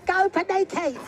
Go Pōneke!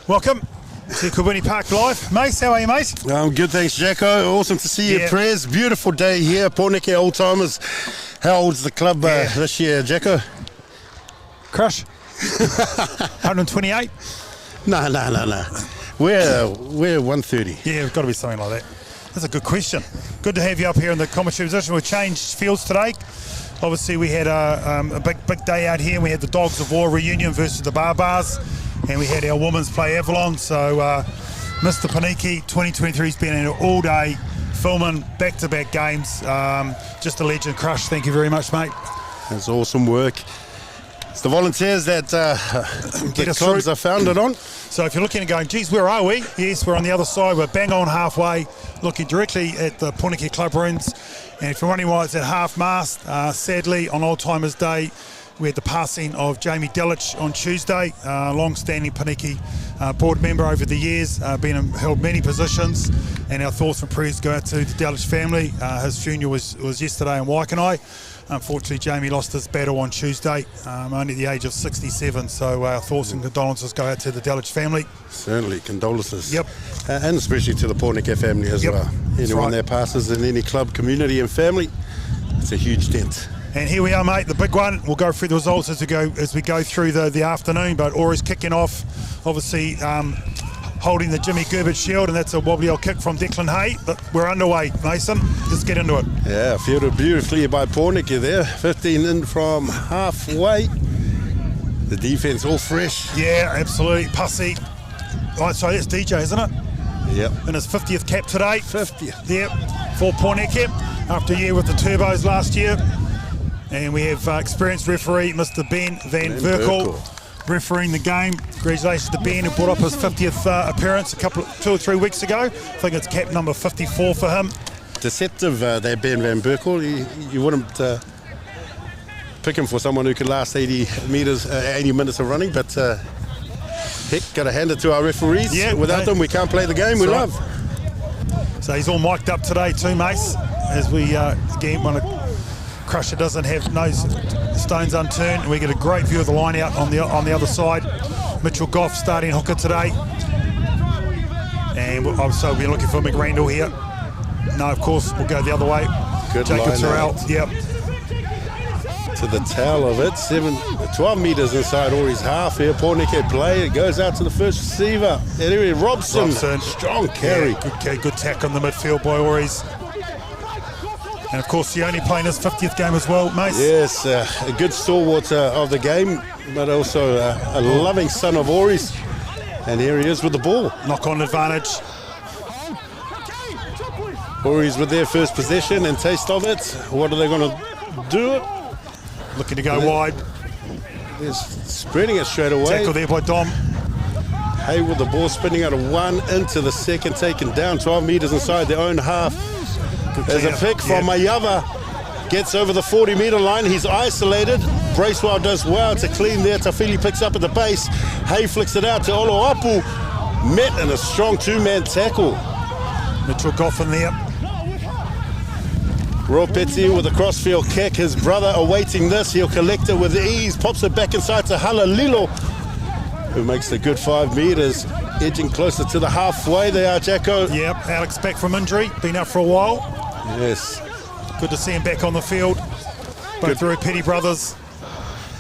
Welcome to Kubuni Park Live. Mace, how are you, mate? I'm good, thanks, Jacko. Awesome to see you, Prez. Beautiful day here, Pōneke Old Timers. How old's the club this year, Jacko? Crush. 128? No. We're 130. Yeah, it's got to be something like that. That's a good question. Good to have you up here in the commentary position. We've changed fields today. Obviously, we had a big day out here. We had the Dogs of War reunion versus the Barbars, and we had our women's play Avalon. So, Mr. Pōneke 2023's been in all day filming back-to-back games. Just a legend. Crush. Thank you very much, mate. That's awesome work. It's the volunteers that the clubs are founded on. So if you're looking and going, geez, where are we? Yes, we're on the other side. We're bang on halfway, looking directly at the Pōneke Club Ruins. And if you're wondering why it's at half-mast, sadly, on Old Timers Day, we had the passing of Jamie Dillich on Tuesday, long-standing Pōneke board member over the years, held many positions, and our thoughts and prayers go out to the Dillich family. His funeral was yesterday in Waikanai. Unfortunately, Jamie lost his battle on Tuesday, only at the age of 67, so our thoughts and condolences go out to the Dillich family. Certainly, condolences. Yep. And especially to the Pōneke family as well. Anyone that passes in any club, community and family, it's a huge dent. And here we are, mate, the big one. We'll go through the results as we go through the afternoon, but Ories kicking off, obviously holding the Jimmy Gerbert Shield, and that's a wobbly old kick from Declan Hay, but we're underway, Mason. Let's get into it. Yeah, fielded beautifully by Pōneke there. 15 in from halfway. The defense all fresh. Yeah, absolutely. Pussy. Right, so that's DJ, isn't it? Yep. In his 50th cap today. 50th. Yep, for Pōneke, after a year with the Turbos last year. And we have experienced referee, Mr. Ben Van Verkel, refereeing the game. Congratulations to Ben, who brought up his 50th appearance 2 or 3 weeks ago. I think it's cap number 54 for him. Deceptive, that Ben Van Verkel. You wouldn't pick him for someone who could last 80 minutes of running, but heck, got to hand it to our referees. Yeah, without them, we can't play the game we love. So he's all mic'd up today too, Mace, as we again want to. Crusher doesn't have no stones unturned. We get a great view of the line out on the other side. Mitchell Goff starting hooker today. And so we're looking for McRandall here. No, of course, we'll go the other way. Good Jacob Terrell, yep. To the tail of it, 12 metres inside Ories half here. Pōneke play, it goes out to the first receiver. Anyway, Robson, strong carry. Yeah, good tack on the midfield by Ories. And of course, he only playing his 50th game as well, Mace. Yes, a good stalwart of the game, but also a loving son of Ories. And here he is with the ball. Knock-on advantage. Ories with their first possession and taste of it. What are they going to do? Looking to go wide. They're spreading it straight away. Tackle there by Dom. Hay with the ball spinning out of one into the second, taken down 12 metres inside their own half. There's a pick from Mayava. Gets over the 40-metre line. He's isolated. Bracewell does well to clean there. Tafili picks up at the base. Hay flicks it out to Oloapu. Met in a strong two-man tackle. Mitchell Goff in there. Ropeti with a crossfield kick. His brother awaiting this. He'll collect it with ease. Pops it back inside to Halalilo, who makes a good 5 metres. Edging closer to the halfway. They are, Jacko. Yep, Alex back from injury. Been out for a while. Yes. Good to see him back on the field. Both through Petty brothers.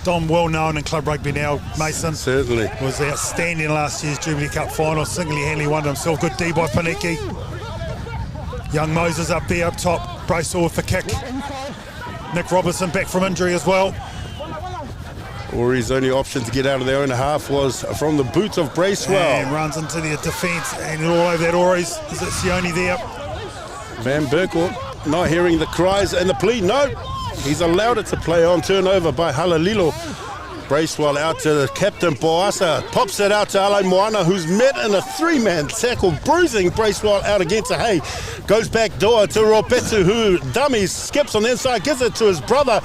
Dom, well known in club rugby now. Mason certainly was outstanding last year's Jubilee Cup final. Single-handedly won himself. Good D by Pōneke. Young Moses up there, up top. Bracewell with the kick. Nick Robertson back from injury as well. Ories' only option to get out of their own half was from the boot of Bracewell. And runs into the defence and all over that Ories. Is it Sione there? Van Berkel not hearing the cries and the plea. No, he's allowed it to play on. Turnover by Halalilo. Bracewell out to the captain Boasa. Pops it out to Ale Moana, who's met in a 3-man tackle, bruising Bracewell out against Hay. Goes back door to Ropetu, who dummies, skips on the inside, gives it to his brother.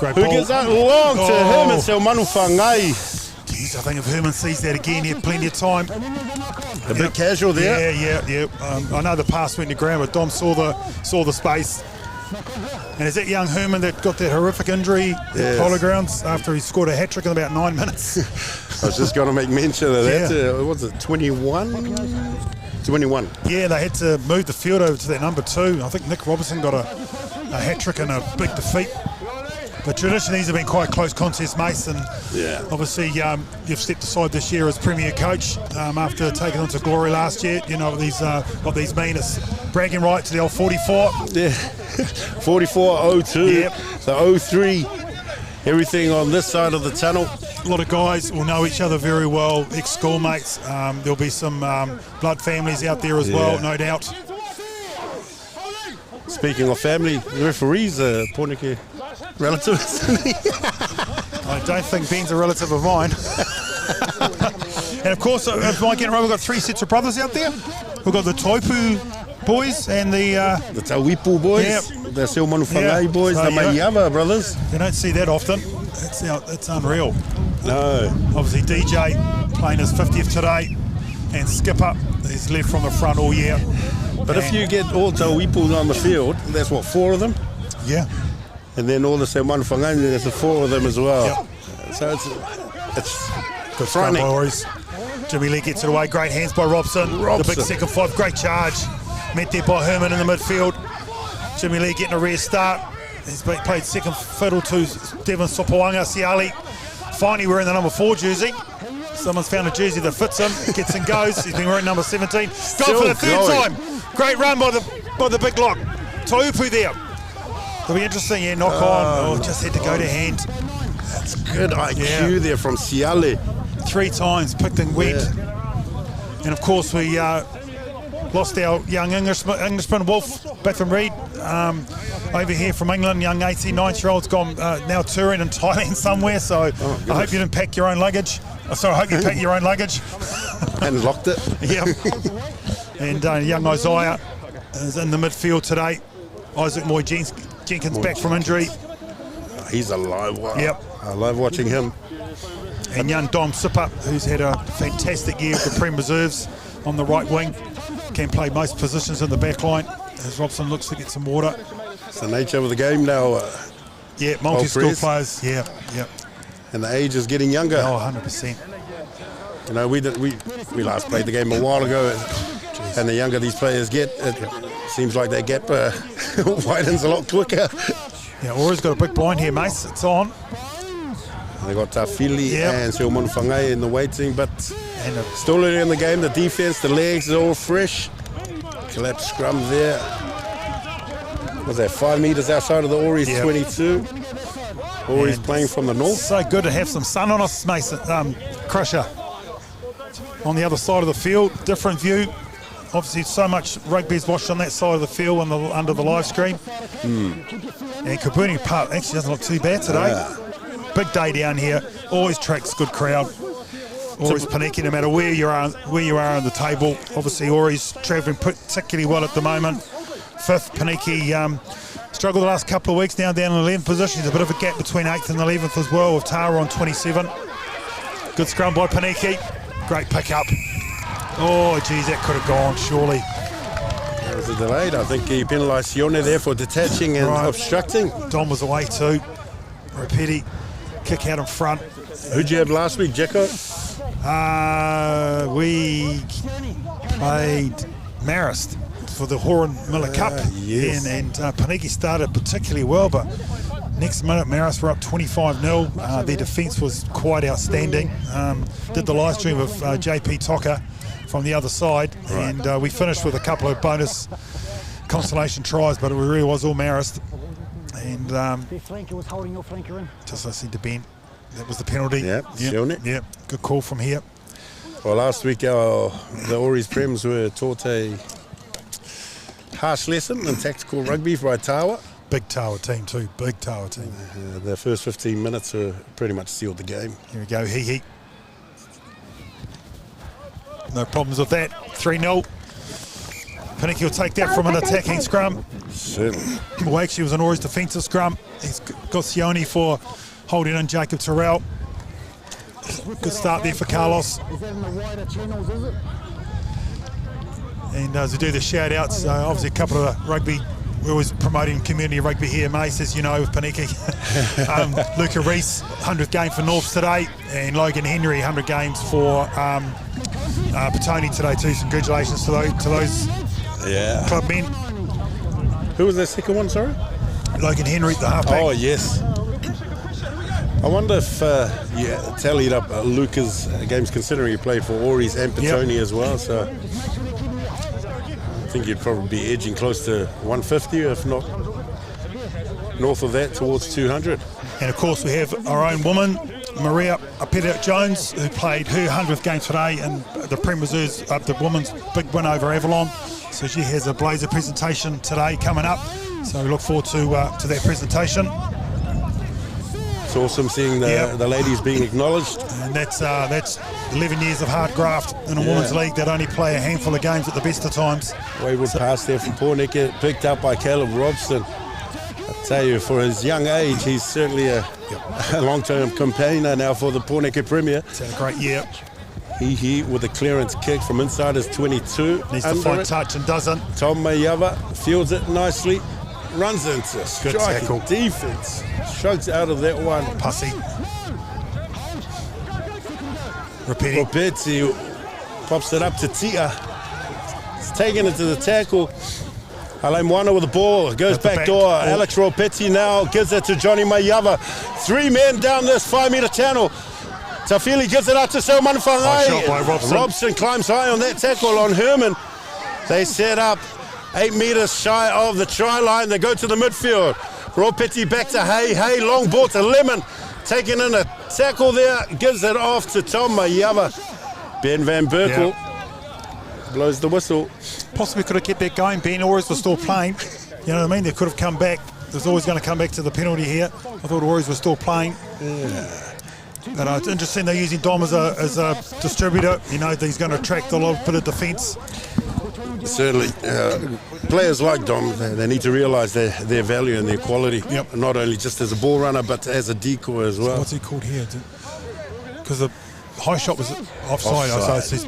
Great who ball. gives out long to Herman Selmanu Whangai. Jeez, I think if Herman sees that again, he had plenty of time. A bit casual there. Yeah. I know the pass went to ground, but Dom saw the space. And is that young Herman that got that horrific injury at Polo Grounds after he scored a hat-trick in about 9 minutes? I was just going to make mention of that. What was it, 21? 21. Yeah, they had to move the field over to that number 2. I think Nick Robertson got a hat-trick in a big defeat. But traditionally, these have been quite close contests, Mason. Yeah. Obviously, you've stepped aside this year as Premier Coach after taking on to glory last year. You know what these mean. It's bragging right to the old 44. Yeah, 44-02. Yep. So 03. Everything on this side of the tunnel. A lot of guys will know each other very well, ex-schoolmates. There'll be some blood families out there as well, no doubt. Speaking of family, the referees, Pōneke relative, isn't he? I don't think Ben's a relative of mine. And of course, if I get it right, we've got 3 sets of brothers out there. We've got the Toipu boys and the Tauipu boys, the Selmanu Whangai boys, the Maiava brothers. You don't see that often. It's unreal. No. Obviously, DJ playing his 50th today, and Skipper, he's left from the front all year. But if you get all Tauipu on the field, that's what, 4 of them? Yeah. And then all the Selmanu Whangai, there's 4 of them as well. Yep. So it's good frightening. Boys. Jimmy Lee gets it away. Great hands by Robson. The big second 5. Great charge. Met there by Herman in the midfield. Jimmy Lee getting a rare start. He's played second fiddle to Devon Sopoanga. Siali finally wearing the number 4 jersey. Someone's found a jersey that fits him. Gets and goes. He's been wearing number 17. Gone for the third time. Great run by the big lock. Taupu there. It'll be interesting. Yeah, knock on. Oh, just had to go to hand. That's good IQ there from Siale. 3 times picked and went. And of course we lost our young Englishman Wolf Betham Reid over here from England. Young 18, 19-year-old's gone now touring in Thailand somewhere. So I hope you didn't pack your own luggage. I hope you packed your own luggage. And locked it. Yeah. And young Isaiah is in the midfield today. Isaac Moy Jenkins back from injury. He's alive. Wow. Yep. I love watching him. And young Dom Sipper, who's had a fantastic year with the Prem Reserves on the right wing. Can play most positions in the back line as Robson looks to get some water. It's the nature of the game now. Yeah, multi-skill players. Yeah. And the age is getting younger. Oh, 100%. You know, we last played the game a while ago, and the younger these players get, it seems like that gap widens a lot quicker. Yeah, Ories got a big blind here, Mace. It's on. They got Tafili and Silmon Fangai in the waiting, but still early in the game. The defense, the legs are all fresh. Collapse scrum there. Was that 5 meters outside of the Ories 22? Ories playing from the north. So good to have some sun on us, Mason. Crusher. On the other side of the field, different view. Obviously, so much rugby's watched on that side of the field under the live screen. And Kabuni Park actually doesn't look too bad today. Big day down here. Always tracks good crowd. Ories Pōneke, no matter where you are on the table. Obviously, Ories travelling particularly well at the moment. 5th, Pōneke struggled the last couple of weeks now, down in 11th position. There's a bit of a gap between 8th and 11th as well, with Tara on 27. Good scrum by Pōneke. Great pick up. Oh, geez, that could have gone, surely. That was a delayed. I think he penalised Sione there for detaching and obstructing. Dom was away too. Rapidi, kick out in front. Who'd you have last week, Jacko? We played Marist for the Horan Miller Cup. Yes. And Pōneke started particularly well, but next minute Marist were up 25-0. Their defence was quite outstanding. Did the live stream of JP Toka from the other side, and we finished with a couple of bonus consolation tries, but it really was all Marist. And The flanker was holding your flanker in. just I see the bend. That was the penalty. Yep. Good call from here. Well, last week the Ories Prems were taught a harsh lesson in tactical rugby by Tawa. Big Tawa team too, big Tawa team. The first 15 minutes pretty much sealed the game. Here we go, Hee. No problems with that. 3-0. Pōneke will take that from an attacking scrum. Certainly. Well, actually, it was an Ories defensive scrum. He's got Sione for holding in Jacob Terrell. Good start there for Carlos. Is that in the wider channels, is it? And as we do the shout-outs, obviously a couple of rugby, we're always promoting community rugby here, Mace, as you know, with Pōneke. Luca Reese, 100th game for Norths today, and Logan Henry, 100 games for Petone today too. Congratulations to those club men. Who was that second one, sorry? Logan Henry, the halfback. Oh, yes. I wonder if you tallied up Luca's games, considering he played for Ories and Petone as well, so I think you'd probably be edging close to 150, if not north of that, towards 200. And of course we have our own woman, Maria Apeta-Jones, who played her 100th game today in the Prem Reserves, the women's big win over Avalon. So she has a Blazer presentation today coming up. So we look forward to that presentation. It's awesome seeing the ladies being acknowledged. And that's 11 years of hard graft in a women's league that only play a handful of games at the best of times. Wayward pass there from Pōneke, picked up by Caleb Robson. I tell you, for his young age, he's certainly a long-term campaigner now for the Pōneke Premier. He's had a great year. He with a clearance kick from inside his 22. Needs to find touch and doesn't. Tom Mayava fields it nicely, runs into striking defense. Shrugs out of that one. Pussy. Ropetti pops it up to Tia. He's taking it to the tackle. Ale Moana with the ball, goes back door. Alex Ropeti now gives it to Johnny Mayava. 3 men down this 5-metre channel. Tafili gives it out to Selman Whangai. Shot by Robson. Robson climbs high on that tackle on Herman. They set up 8 metres shy of the try line. They go to the midfield. Ropeti back to Hay, long ball to Lemon. Taking in a tackle there, gives it off to Tom Mayava. Ben Van Berkel blows the whistle. Possibly could have kept that going. Ben Ories was still playing. You know what I mean? They could have come back. There's always going to come back to the penalty here. I thought Ories was still playing. But it's interesting they're using Dom as a distributor. You know, he's going to attract a lot of bit of defence. Certainly. Players like Dom, they need to realise their value and their quality. Yep. Not only just as a ball runner, but as a decoy as well. So what's he called here? Because the high shot was offside. So it's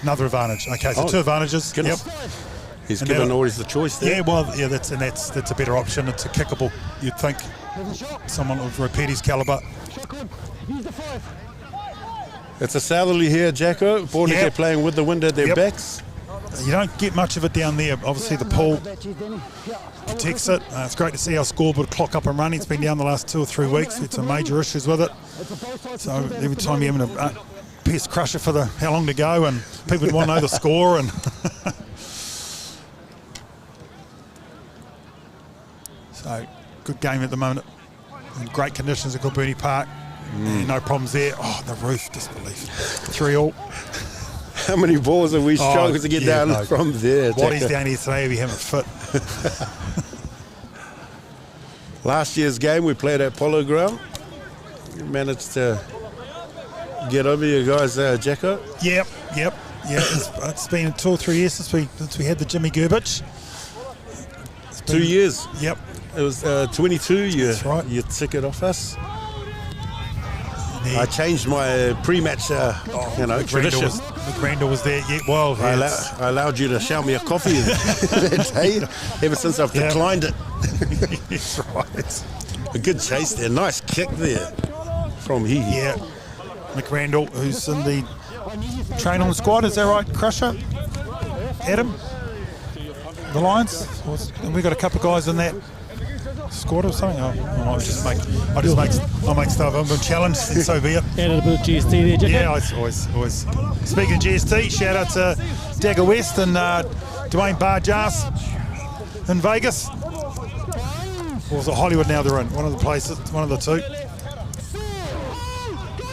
another advantage. Okay, so 2 advantages. Goodness. Yep. He's given Ories the choice there. Yeah, well, yeah, that's a better option. It's a kickable, you'd think. Someone of Ropeti's calibre. It's a southerly here, Jacko. Pōneke playing with the wind at their backs. You don't get much of it down there. Obviously, the pool protects it. It's great to see our scoreboard clock up and running. It's been down the last 2 or 3 weeks. We've had some major issues with it. So every time you're having a pest crusher for how long to go, and people want to know the score. And so, good game at the moment. In great conditions at Kilburnie Park. No problems there. Oh, the roof, disbelief. 3-3. How many balls have we struggled to get down from there? What he's down here today, we haven't fit. Last year's game, we played at Polo Ground. You managed to get over you guys, Jacko? Yep. Yeah, it's been 2 or 3 years since we had the Jimmy Gerbich. 2 years. Yep. It was 22. That's right. You took it off us. I changed my pre-match, tradition. McGrandle was there. Yeah, well, I allowed you to shout me a coffee that day. Ever since I've declined it. That's right. A good chase there. Nice kick there from Hihi. Yeah. McGrandle, who's in the train-on squad, is that right, Crusher? Adam? The Lions? And we got a couple of guys in that squad or something. I'll make stuff. I'm challenged, and so be it. Added a bit of GST there, Jack. Yeah, always. Speaking of GST, shout out to Dagger West and Dwayne Barjas in Vegas. Or was it Hollywood now they're in? One of the places, one of the two.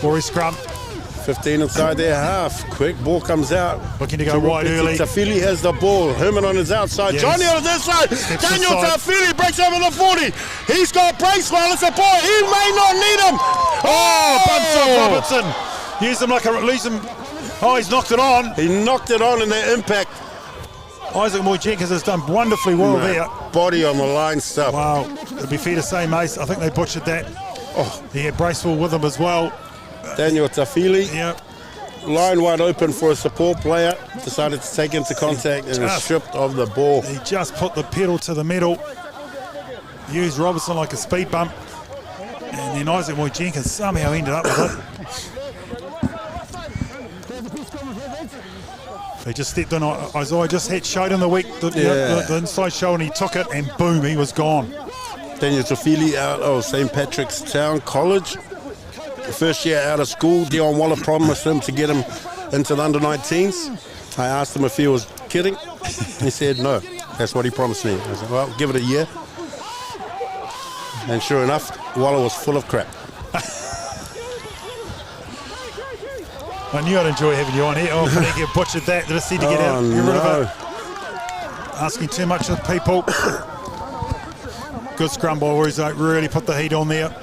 Ories scrum. 15 inside their half. Quick ball comes out. Looking to go wide early. Tafili has the ball. Herman on his outside. Yes. Johnny on this side. Steps Daniel inside. Tafili breaks over the 40. He's got Bracewell. It's a boy. He may not need him. Bumps off Robertson. Use him like a lose him. Oh, he's knocked it on. He knocked it on in the impact. Isaac Moy Jenkins has done wonderfully well there. Body on the line stuff. Wow. It'd be fair to say, Mace, I think they butchered that. He had Bracewell with him as well. Daniel Tafili. Yeah. Line wide open for a support player. Decided to take into contact and is stripped of the ball. He just put the pedal to the metal. Used Robertson like a speed bump. And then Isaac Moy Jenkins somehow ended up with it. He just stepped in. Isaiah just showed him the inside shoulder, and he took it, and boom, he was gone. Daniel Tafili out of St. Patrick's Town College. The first year out of school, Dion Waller promised him to get him into the under-19s. I asked him if he was kidding. He said no. That's what he promised me. I said, well, give it a year. And sure enough, Waller was full of crap. I knew I'd enjoy having you on here. Oh, Pōneke butchered that. Just need to get rid of it. Asking too much of people. Good scrum by Ories, really put the heat on there.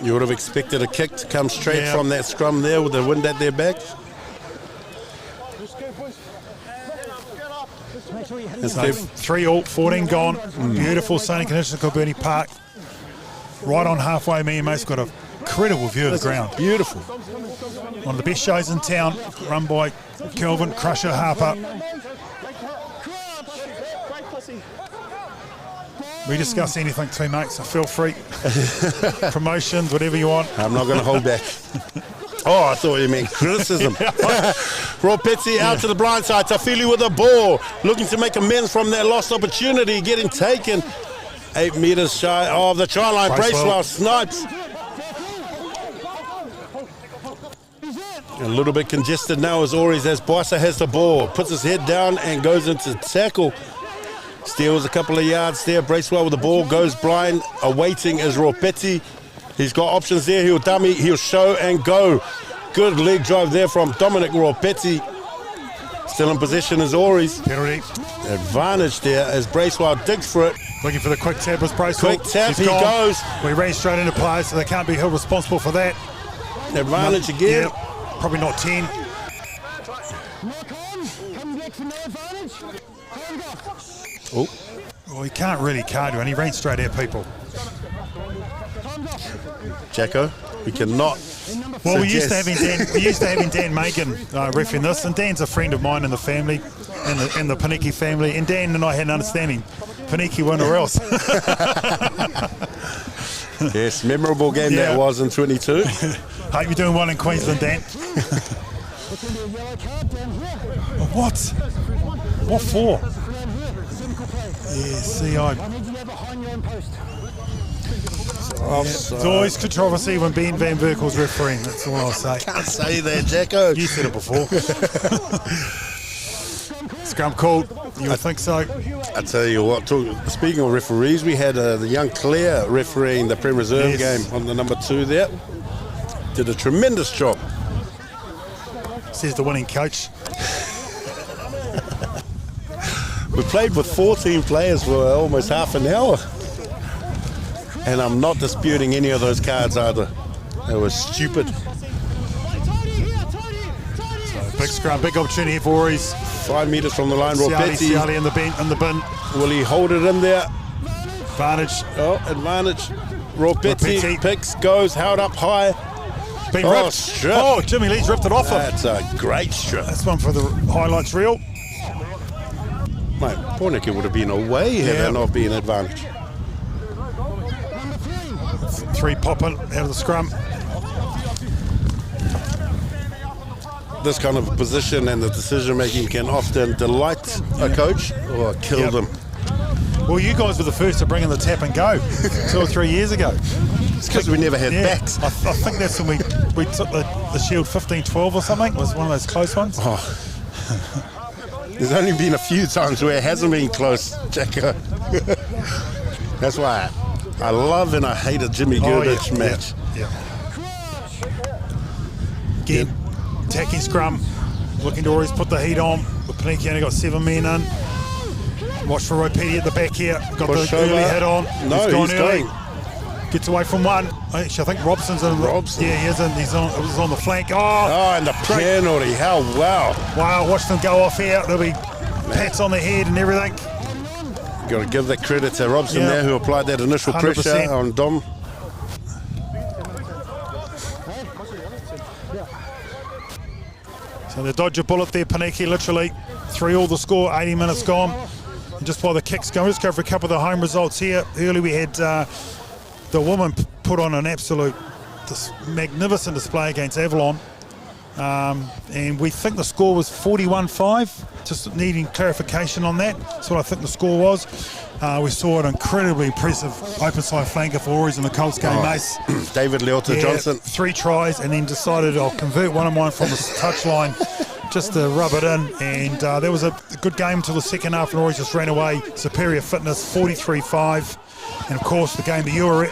You would have expected a kick to come straight from that scrum there with the wind at their back. So 3-3, 14 gone. Beautiful sunny conditions at Kilburnie Park. Right on halfway, me and Mace got a incredible view of the ground. Beautiful. One of the best shows in town, run by Kelvin Crusher Harper. We discuss anything too, mate, so feel free. Promotions, whatever you want. I'm not going to hold back. Oh, I thought you meant criticism. Ropeti out to the blind side. Tafili with the ball. Looking to make amends from that lost opportunity. Getting taken 8 meters shy of the try line. Bracewell snipes. A little bit congested now as Ories, as Boisa has the ball. Puts his head down and goes into tackle. Steals a couple of yards there. Bracewell with the ball, goes blind. Awaiting is Ropeti. He's got options there. He'll dummy, he'll show and go. Good leg drive there from Dominic Ropeti. Still in possession is Ories. Penalty. Advantage there as Bracewell digs for it. Looking for the quick tap as Bracewell. Quick tap, he gone. goes. We ran straight into play, so they can't be held responsible for that. Advantage again. Yeah, probably not 10. Oh. Well, he can't really card you, and he ran straight at people. Jacko, we cannot. Well, we used to having Dan Magan refereeing this, and Dan's a friend of mine in the family, in the Pōneke family, and Dan and I had an understanding. Pōneke won or else. Yes, memorable game that was in 22. Hope you're doing well in Queensland, Dan. What? What for? Yeah, see, There's always controversy when Ben Van Berkel's refereeing, that's all I'll say. Can't say that, Jacko. You said it before. Scrum called, you would think so. I tell you what, speaking of referees, we had the young Claire refereeing the Prem Reserve game on the number 2 there. Did a tremendous job. Says the winning coach. We played with 14 players for almost half an hour. And I'm not disputing any of those cards either. It was stupid. So big scrum, big opportunity here for Ories. 5 meters from the line, Ropeti. Siali in the bin. Will he hold it in there? Advantage. Oh, advantage. Ropeti picks, goes, held up high. Been ripped. Strip. Oh, Jimmy Lee's ripped it off him. That's a great strip. That's one for the highlights reel. Mate, Pōneke would have been away had that not been advantage. 3 popping out of the scrum. This kind of position and the decision making can often delight a coach or kill them. Well, you guys were the first to bring in the tap and go 2 or 3 years ago. It's because we never had backs. I think that's when we took the Shield 15-12 or something. It was one of those close ones. Oh. There's only been a few times where it hasn't been close, Jacko. That's why I love and I hate a Jimmy Girdich match. Again, attacking scrum, looking to always put the heat on. But Pōneke only got 7 men in. Watch for Ropeti at the back here. Got Push the over. early hit on. No, he's early. going. Gets away from one. Actually, I think Robson's in. Robson. Yeah, he is in. It was on the flank. Oh, and the penalty. How wow. Wow, watch them go off here. There'll be pats on the head and everything. Got to give that credit to Robson there, who applied that initial 100%. pressure on Dom. So they dodge a bullet there, Pōneke, literally. 3-3 the score, 80 minutes gone. And just while the kicks go, let's go for a couple of the home results here. Early we had the women put on an absolute magnificent display against Avalon. And we think the score was 41-5, just needing clarification on that. That's what I think the score was. We saw an incredibly impressive open side flanker for Ories in the Colts game, Mace. David Leota Johnson. 3 tries, and then decided I'll convert one of mine from the touchline just to rub it in. And there was a good game until the second half, and Ories just ran away. Superior fitness, 43-5. And of course, the game that you were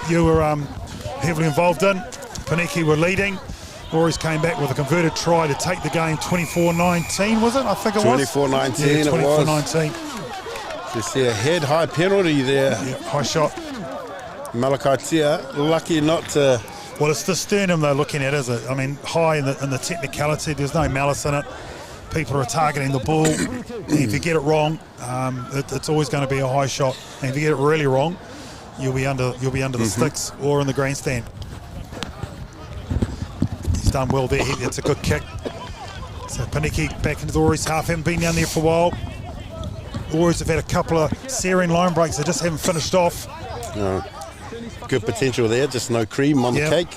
heavily involved in, Pōneke were leading. Ories came back with a converted try to take the game 24-19, was it? I think it was. 24-19 yeah, 24-19. You see a head-high penalty there. Yeah, high shot. Malakai Tia, lucky not to... Well, it's the sternum they're looking at, is it? I mean, high in the technicality, there's no malice in it. People are targeting the ball. And if you get it wrong, it's always going to be a high shot. And if you get it really wrong, you'll be under the sticks or in the grandstand. He's done well there. It's a good kick. So Pōneke back into the Ories half. Haven't been down there for a while. Ories have had a couple of searing line breaks. They just haven't finished off. No. Good potential there, just no cream on the cake.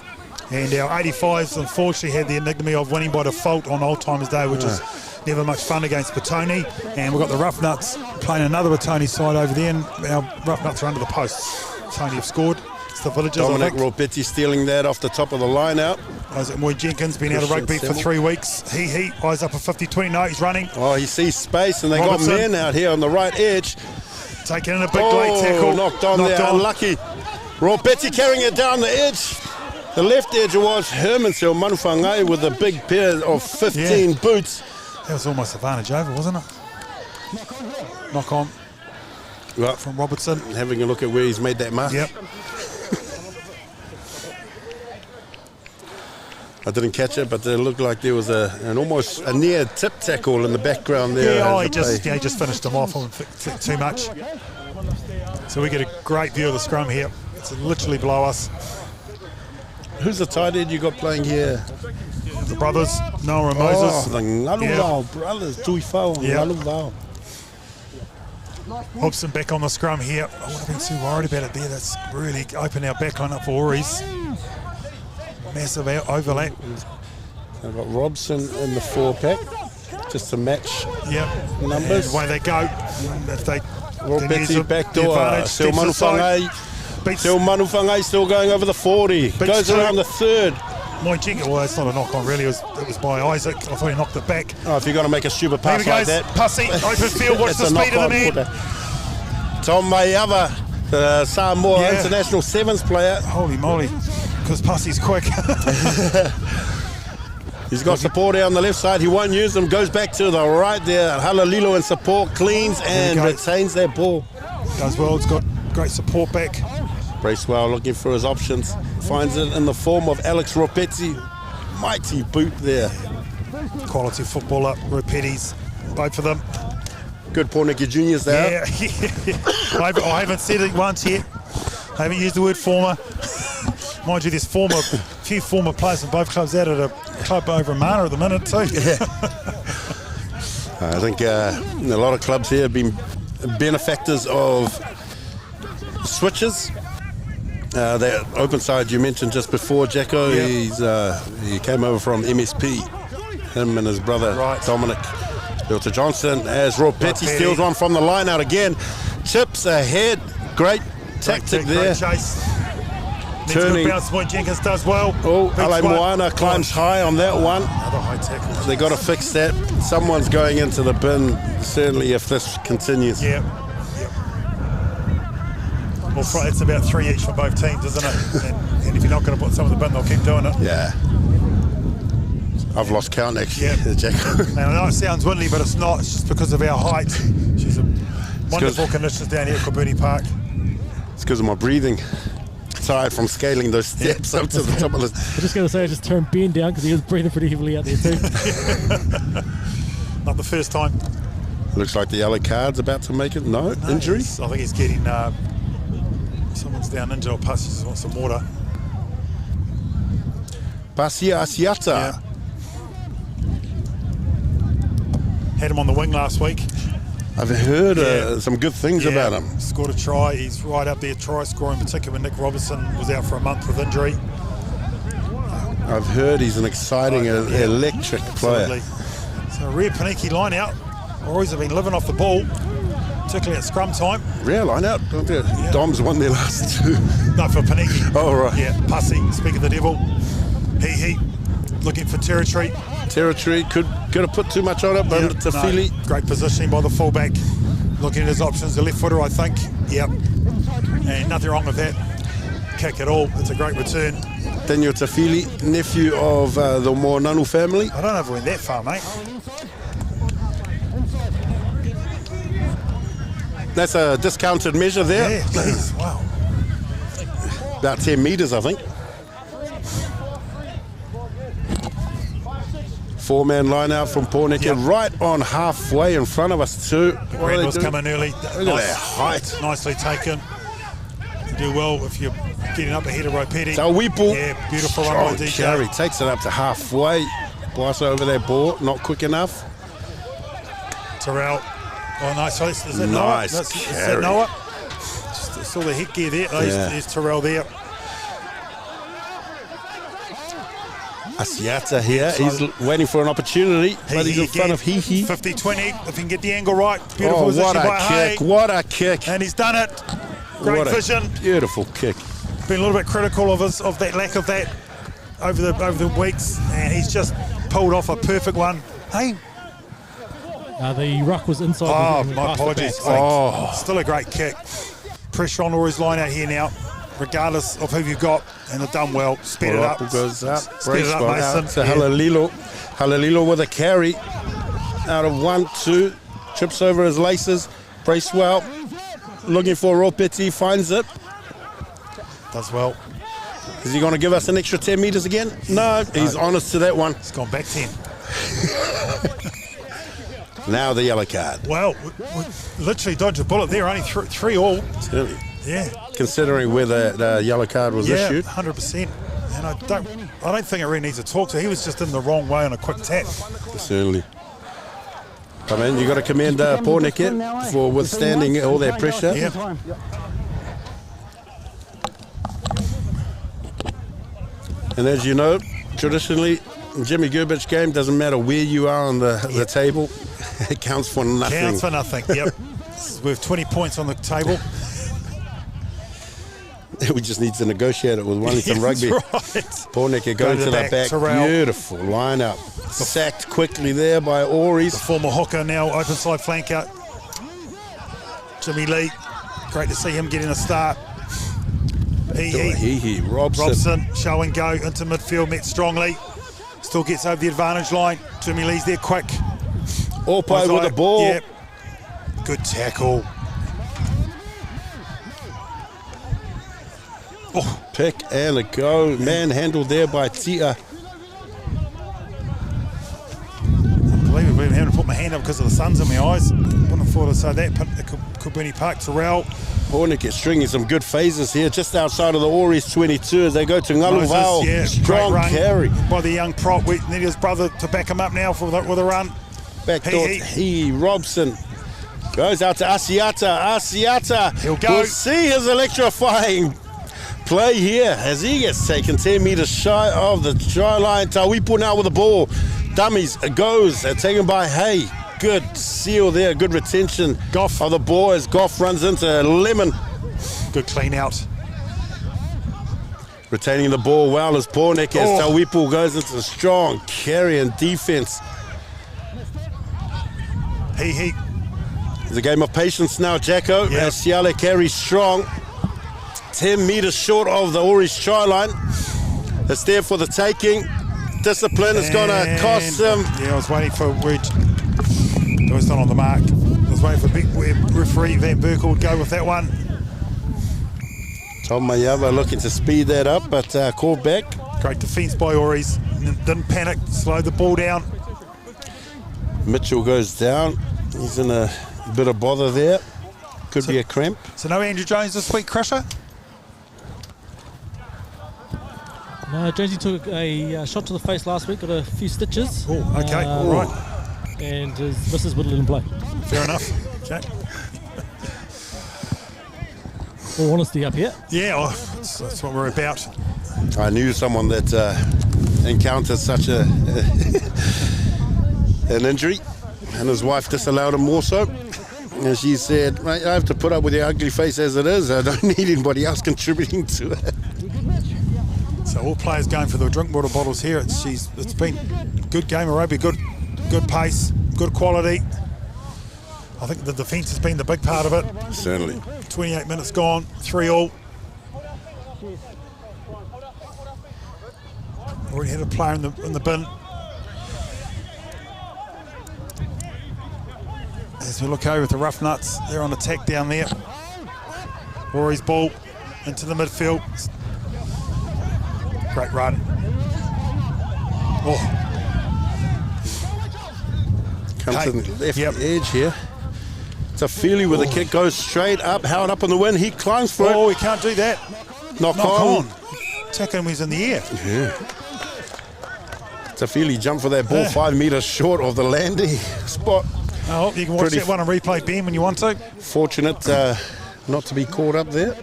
And our 85s unfortunately had the enigma of winning by default on Old Timers Day, which is never much fun against Pōneke. And we've got the Rough Nuts playing another Pōneke side over there, and our Rough Nuts are under the posts. Pōneke have scored. It's the Villagers, Dominic I think. Ropetti stealing that off the top of the line out. Isaac Moy Jenkins been out of rugby for 3 weeks. He eyes up a 50-20. No, he's running. Oh, he sees space, and they Robertson. got men out here on the right edge. Taking in a big late tackle. Knocked on there, unlucky. Ropetti carrying it down the edge. The left edge was Hermansel Manufangai with a big pair of 15 boots. That was almost advantage over, wasn't it? Knock on Well, from Robertson. having a look at where he's made that mark. Yep. I didn't catch it, but it looked like there was an almost a near tip tackle in the background there. Yeah, he just finished him off on too much. So we get a great view of the scrum here. It's literally below us. Who's the tight end you got playing here? The brothers, Noah and Moses. Oh, the Ngaluvao brothers, Tuifao and Yeah. Ngaluvao. Hobson back on the scrum here. I wouldn't have been too worried about it there. That's really opened our backline up for Ories. Massive overlap. I've got Robson in the 4-pack, just to match numbers. And away they go. If they Ropetti backdoor. Still Manufangai. Beats Still Manufangai still going over the 40. Goes two. around the 3rd. Moy Jenkins. Well, it's not a knock on really. It was by Isaac. I thought he knocked it back. Oh, if you're going to make a stupid pass Here like he goes. that. Pussy. Open field. Watch the It's a speed of the man. knock-on. Tom Mayava, the Samoa International Sevens player. Holy moly. Because Pussy's quick. He's got support out on the left side. He won't use them. Goes back to the right there. Halalilo in support. Cleans and retains that ball. Does well. It's got great support back. Bracewell looking for his options. Finds it in the form of Alex Ropetti. Mighty boot there. Quality footballer. Repettis. Both of them. Good Pōneke juniors there. Yeah. I haven't said it once yet. I haven't used the word former. Mind you, there's few former players in both clubs out at a club over in Mana at the minute too. I think a lot of clubs here have been benefactors of switches. The open side you mentioned just before, Jacko, he came over from MSP. Him and his brother Dominic Delta Johnson, as Ropetti steals one from the line out again. Chips ahead. Great tactic there. Great chase. Turning. Bounce point. Jenkins does well. Oh, Ale Moana climbs high on that one. Another high tackle. They got to fix that. Someone's going into the bin, certainly, if this continues. Yeah. Well, it's about 3 each for both teams, isn't it? and if you're not going to put some in the bin, they'll keep doing it. Yeah. I've lost count, actually, Jack. And I know it sounds windy, but it's not. It's just because of our height. She's a wonderful conditions down here at Kabuni Park. It's because of my breathing. Tired from scaling those steps up to the top of the... I was just going to say, I just turned Ben down because he was breathing pretty heavily out there too. Not the first time. Looks like the yellow card's about to make it. No, injury? I think he's getting... someone's down injured or Pussy just wants some water. Pasia Asiata. Had him on the wing last week. I've heard some good things about him. Scored a try. He's right up there, try scoring, particularly when Nick Robertson was out for a month with injury. I've heard he's an exciting, electric player. So a rare Pōneke line out. Ories have been living off the ball, particularly at scrum time. Rare line out. Dom's won their last two. No, for Pōneke. Oh, right. Yeah, Pussy, speak of the devil. He looking for territory. Could have put too much on it, but Tafili. No, great positioning by the fullback. Looking at his options, the left footer, I think. Yep. And nothing wrong with that kick at all. It's a great return. Daniel Tafili, nephew of the Moananu family. I don't know if we went that far, mate. That's a discounted measure there. Yeah, geez, wow. About 10 metres, I think. Four-man line out from Pōneke, right on halfway in front of us too. Randall's coming early. Look at that height. Nicely taken. You do well if you're getting up ahead of Ropetti. Tauipu. Yeah, beautiful run by DJ. Carey takes it up to halfway. Blast over that ball, not quick enough. Terrell. Oh, nice. So is that nice Noah? Is that Noah? Just saw the headgear there. Oh, there's Terrell there. Asiata here. He's waiting for an opportunity, but he's in front of Hihi. 50-20, if he can get the angle right. Beautiful What position a by Hay. kick. What a kick. And he's done it. Great What a vision. Beautiful kick. Been a little bit critical of that lack of that over the weeks, and he's just pulled off a perfect one. Hey. The ruck was inside. Oh, the my apologies. Still a great kick. Pressure on Ories line out here now, regardless of who you've got, and they've done well. Sped it up. Goes up. Sped it up, Mason. To Halalilo. Halalilo with a carry. Out of 1-2. Trips over his laces. Bracewell looking for Ropeti. Finds it. Does well. Is he going to give us an extra 10 metres again? No, he's honest to that one. It's gone back 10. Now the yellow card. Well, we literally dodged a bullet there. Only three all. Certainly. Yeah. Considering where the yellow card was issued. 100%. And I don't think it really needs to talk to. He was just in the wrong way on a quick tap. Certainly. I mean, you got to commend Pōneke for withstanding all that pressure. Yeah. And as you know, traditionally, Jimmy Gerbich game doesn't matter where you are on the table, it counts for nothing. Counts for nothing, yep. We have 20 points on the table. We just need to negotiate it with Wellington Rugby. That's right. Pōneke going to the back. Terrell. Beautiful lineup. Sacked quickly there by Ories. The former hooker, now open side flanker. Jimmy Lee. Great to see him getting a start. Robson. Show and go into midfield, met strongly. Still gets over the advantage line. Jimmy Lee's there quick. Orpo with the ball. Yep. Good tackle. Oh. Pick and a go. Manhandled there by Tia. Unbelievable. I'm having to put my hand up because of the suns in my eyes. Wouldn't have thought I'd say that. Kubuni Park, Terrell. Pōneke stringing some good phases here just outside of the Ories 22 as they go to Ngaluvao. Yeah, strong carry by the young prop. We need his brother to back him up now with a run. Backdoor Robson goes out to Asiata. He'll go. We'll see his electrifying play here as he gets taken 10 metres shy of the try line. Tawipu now with the ball. Dummies goes taken by Hay. Good seal there, good retention Goff of the ball as Goff runs into Lemon. Good clean out. Retaining the ball well as Pōneke as Tawipu goes into the strong carry and defence. It's a game of patience now, Jacko. Yep. As Siale carries strong. 10 metres short of the Ories try line. It's there for the taking. Discipline is going to cost him. Yeah, I was waiting for it was not on the mark. I was waiting for big referee Van Berkel would go with that one. Tom Mayava looking to speed that up, but called back. Great defence by Ories. Didn't panic, slowed the ball down. Mitchell goes down. He's in a bit of bother there. Could be a cramp. So no Andrew Jones this week, Crusher? No, Jonesy took a shot to the face last week, got a few stitches. Oh, okay, all right. And his missus wouldn't let him play. Fair enough. Okay. All honesty up here. Yeah, that's what we're about. I knew someone that encountered such an injury, and his wife disallowed him more so. And she said, "Mate, I have to put up with your ugly face as it is. I don't need anybody else contributing to it." So all players going for the drink water bottles here. It's been a good game of rugby, good pace, good quality. I think the defence has been the big part of it. Certainly. 28 minutes gone, 3-all. Already had a player in the bin. As we look over at the Rough Nuts, they're on attack down there. Ories ball into the midfield. Great run. Oh. Comes to the left edge here. It's a Feely with a kick, goes straight up, held up on the wing. He climbs for it. Oh, he can't do that. Knock on. Tackling him, he's in the air. Yeah. It's a Feely jump for that ball 5 metres short of the landing spot. Oh, you can watch that one on replay, Ben, when you want to. Fortunate not to be caught up there.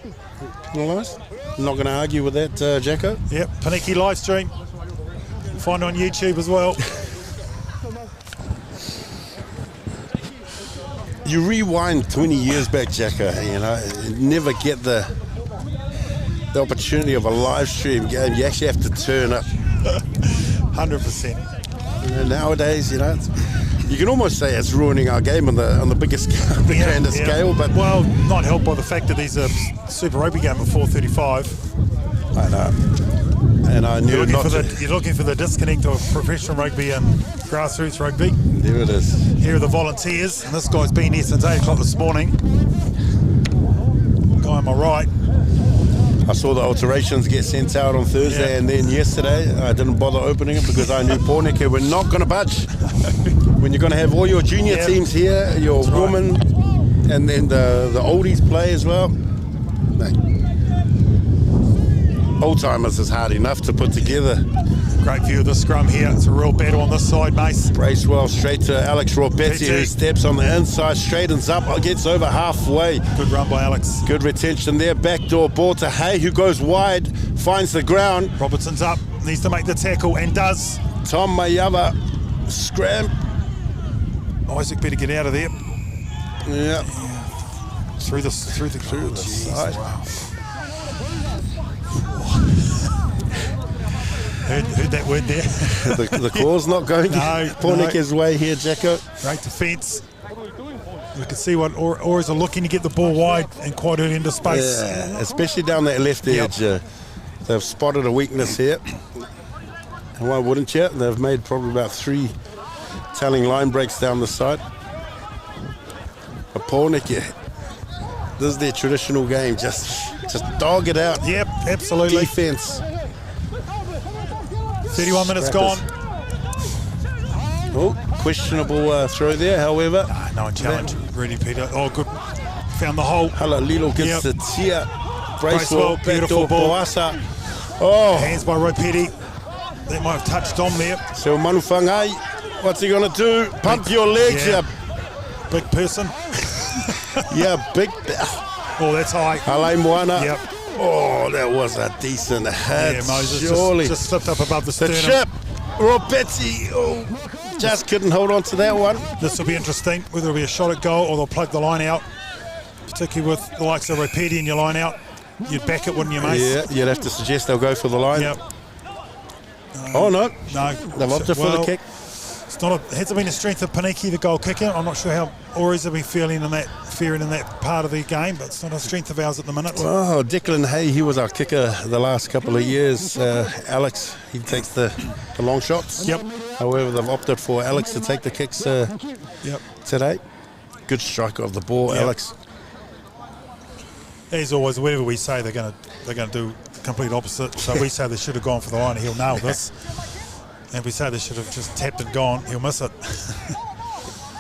Penalised. Not going to argue with that, Jacko. Yep, Pōneke live stream. Find it on YouTube as well. You rewind 20 years back, Jacko, you know, you never get the opportunity of a live stream game. You actually have to turn up. 100%. Nowadays, you know, you can almost say it's ruining our game on the biggest scale, the grander scale. But well, not helped by the fact that these are Super Rugby game at 4:35. I know. And I knew you're looking for the disconnect of professional rugby and grassroots rugby. There it is. Here are the volunteers, and this guy's been here since 8 o'clock this morning. Guy on my right. I saw the alterations get sent out on Thursday, and then yesterday I didn't bother opening it because I knew Pōneke were not going to budge. When you're going to have all your junior teams here, your women, and then the oldies play as well. Mate. Old-timers is hard enough to put together. Great view of the scrum here. It's a real battle on this side, Mace. Bracewell straight to Alex Robetti, who steps on the inside, straightens up, gets over halfway. Good run by Alex. Good retention there. Backdoor ball to Hay, who goes wide, finds the ground. Robertson's up, needs to make the tackle, and does. Tom Mayava, scram. Isaac better get out of there. Yeah. Through the side. Wow. Heard that word there. the claw's not going Pōneke's way here, Jacko. Great defence. We can see what Ories are looking to get the ball wide and quite early into space. Yeah, especially down that left edge. They've spotted a weakness here. And why wouldn't you? They've made probably about 3 telling line breaks down the side. But Pōneke, this is their traditional game. Just dog it out. Yep, absolutely. Defence. 31 minutes gone. Oh, questionable throw there, however. No challenge. Really, Peter. Oh, good. Found the hole. Halalilo gets the tear. Bracewell, beautiful ball. Boasa. Oh. Hands by Ropetti. That might have touched Dom there. So Manufangai, what's he going to do? Pump your legs, big person. Big. Oh, that's high. Halei Moana. Yep. Oh, that was a decent hit. Yeah, Moses surely. Just slipped up above the sternum. The chip. Robetti. Oh, just couldn't hold on to that one. This will be interesting, whether it'll be a shot at goal or they'll plug the line out. Particularly with the likes of Ropetti in your line out. You'd back it, wouldn't you, Mace? Yeah, you'd have to suggest they'll go for the line. Yep. Oh, no. No. They've opted for the kick. It hasn't been a strength of Pōneke, the goal kicker. I'm not sure how Ories have been fearing in that part of the game, but it's not a strength of ours at the minute. Oh, Declan Hay, he was our kicker the last couple of years. Alex, he takes the long shots. Yep. However, they've opted for Alex to take the kicks today. Good striker of the ball, Alex. As always, whatever we say, they're going to do the complete opposite. So we say they should have gone for the line, and he'll nail this. And if we say they should have just tapped and gone, he'll miss it.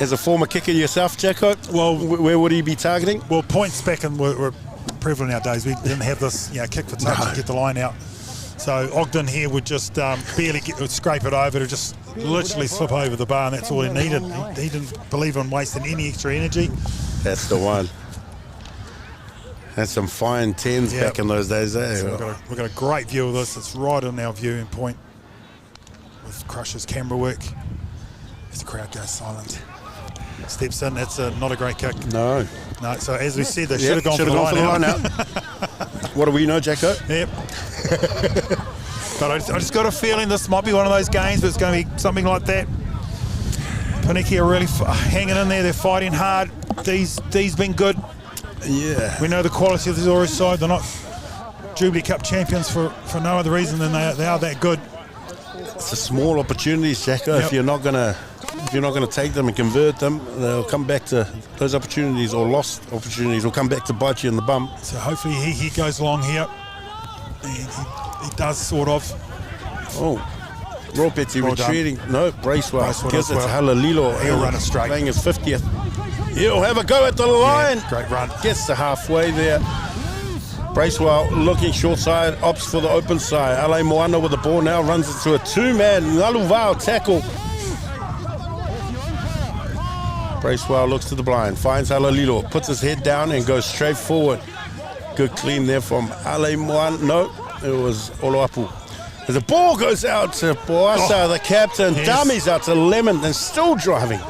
As a former kicker yourself, Jacko, well, where would he be targeting? Well, points back in were prevalent nowadays. We didn't have this, kick for touch and get the line out. So Ogden here would just barely scrape it over to just literally slip over the bar, and that's all he needed. He didn't believe in wasting any extra energy. That's the one. That's some fine 10s back in those days. Eh? So we've got a great view of this. It's right on our viewing point with Crusher's camera work. As the crowd goes silent. Steps in. That's not a great kick. No. So as we said, they should have gone for the line out. What do we know, Jacko? Yep. But I just got a feeling this might be one of those games, but it's going to be something like that. Pōneke are really hanging in there. They're fighting hard. D's been good. Yeah. We know the quality of the Ories side. They're not Jubilee Cup champions for no other reason than they are that good. It's a small opportunities, Jacko. If you're not gonna take them and convert them, they'll come back to those opportunities, or lost opportunities will come back to bite you in the bum. So hopefully he goes along here. He does sort of. Oh, Ropetti retreating. No, Bracewell. Gives it to Halalilo. He'll run it straight. Playing his 50th. He'll have a go at the line. Yeah, great run. Gets to halfway there. Bracewell looking short side, opts for the open side. Ale Moana with the ball now, runs into a two-man Ngaluvao tackle. Bracewell looks to the blind, finds Halalilo, puts his head down and goes straight forward. Good clean there from Ale Moana. No, it was Oloapu. The ball goes out to Boasa, the captain. Yes. Dummies out to Lemon and still driving.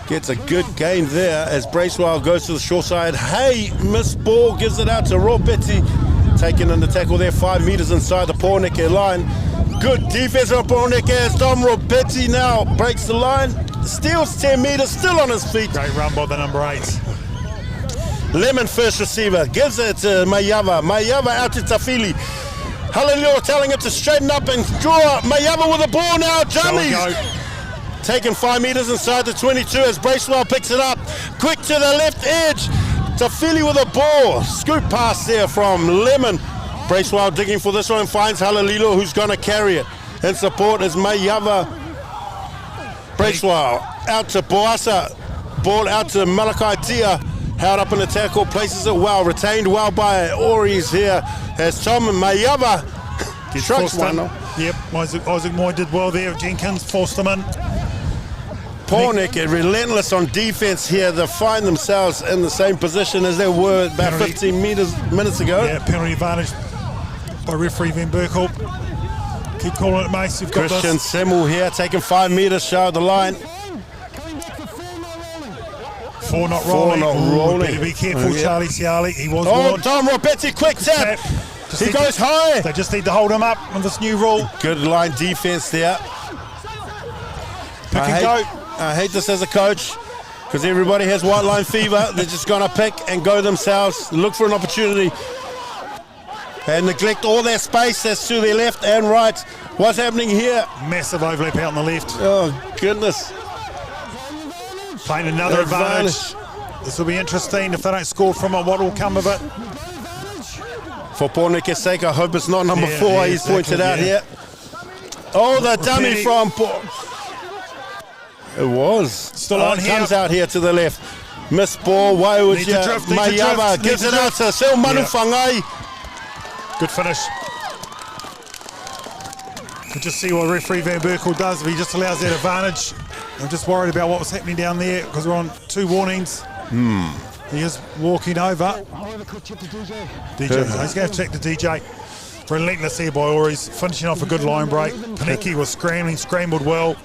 Gets a good gain there as Bracewell goes to the short side. Hey, miss ball, gives it out to Robetti. Taking in the tackle there, 5 meters inside the Pōneke line. Good defense of Pōneke as Dom Robetti now breaks the line. Steals 10 meters, still on his feet. Great run by the number 8. Lemon first receiver, gives it to Mayava. Mayava out to Tafili. Halilio telling him to straighten up and draw. Mayava with the ball now, dummies. Taking 5 meters inside the 22 as Bracewell picks it up. Quick to the left edge. Tafili with a ball. Scoop pass there from Lemon. Bracewell digging for this one, finds Halililo who's going to carry it. In support is Mayava. Bracewell out to Boasa. Ball out to Malakai Tia. Held up in the tackle, places it well. Retained well by Ories here as Tom and Mayava strikes one. Yep, Isaac Moy did well there. Jenkins forced them in. Pōneke relentless on defense here. They find themselves in the same position as they were about 15 minutes ago. Yeah, penalty advantage by referee Van Berkel. Keep calling it, Mace. You've got Christian this. Semmel here taking 5 meters shy of the line. 4 not rolling. not rolling. Better be careful, Yeah. Charlie Ciali. He was Oh, warned. Tom Robetti, quick tap. He goes high. They just need to hold him up with this new rule. Good line defense there. Pick and go. I hate this as a coach because everybody has white line fever. They're just going to pick and go themselves, look for an opportunity and neglect all their space that's to their left and right. What's happening here? Massive overlap out on the left. Oh, goodness. Playing another advantage. This will be interesting. If they don't score from it, what will come of it? For Pōneke's sake, I hope it's not number 4. Yeah, He's pointed out exactly, here. Oh, the dummy Repeating. from It was. Still on it here. comes out here to the left. Miss ball, Waioja. Need to drift, need to Mayava drift, gives need it to out drift. to Sil Manu Yeah. Whangai. Good finish. We'll just see what referee Van Berkel does if he just allows that advantage. I'm just worried about what was happening down there because we're on 2 warnings. He is walking over. DJ, he's going to check the DJ. Relentless here by Ories, finishing off a good line break. Pōneke was scrambled well.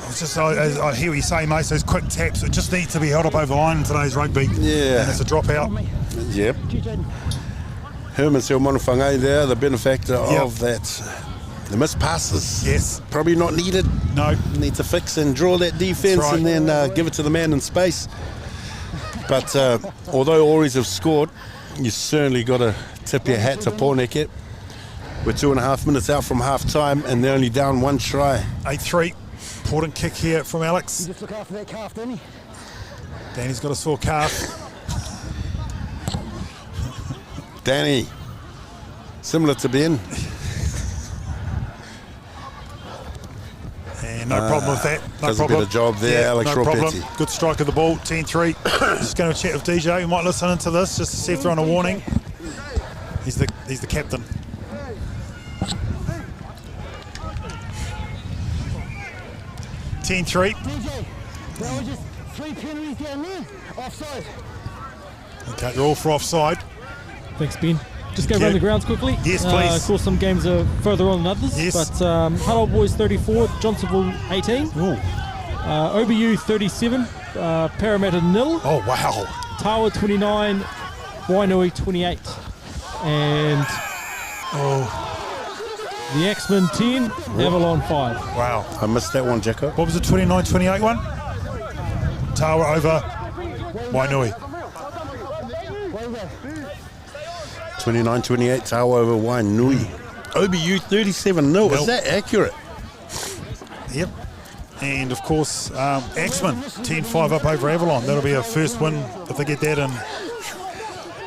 It's just, I hear what you say, mate, those quick taps, it just needs to be held up over the line in today's rugby. Yeah. And it's a dropout. Yep. Herman Sil Manu Whangai there, the benefactor of that. The missed passes. Yes. Probably not needed. No. Need to fix and draw that defense That's right. and then give it to the man in space. But although Ories have scored, you certainly got to tip your hat to Pōneke. We're 2.5 minutes out from half time and they're only down 1 try. 8-3. Important kick here from Alex. Just look after that calf, didn't he? Danny's got a sore calf. Danny, similar to Ben. And no problem with that. No does a problem. better job there, Alex no problem. Robetti. Good strike of the ball, 10-3. Just going to chat with DJ. We might listen into this just to see if they're on a warning. He's the captain. DJ, there were just 3 penalties down there. Offside. Okay, they're all for offside. Thanks, Ben. Just go Thank around you. the grounds quickly. Yes, please. Of course, some games are further on than others. Yes. But Huddle Boys 34, Johnsonville 18, Ooh. OBU 37, Parramatta 0, Oh, wow. Tawa 29, Wainui 28, and the Axemen 10, Avalon 5. Wow. I missed that one, Jacko. What was the 29-28 one? Tawa over Wainui. 29-28, Tawa over Wainui. OBU 37-0. Is that accurate? Yep. And of course, Axemen 10-5 up over Avalon. That'll be a first win if they get that in,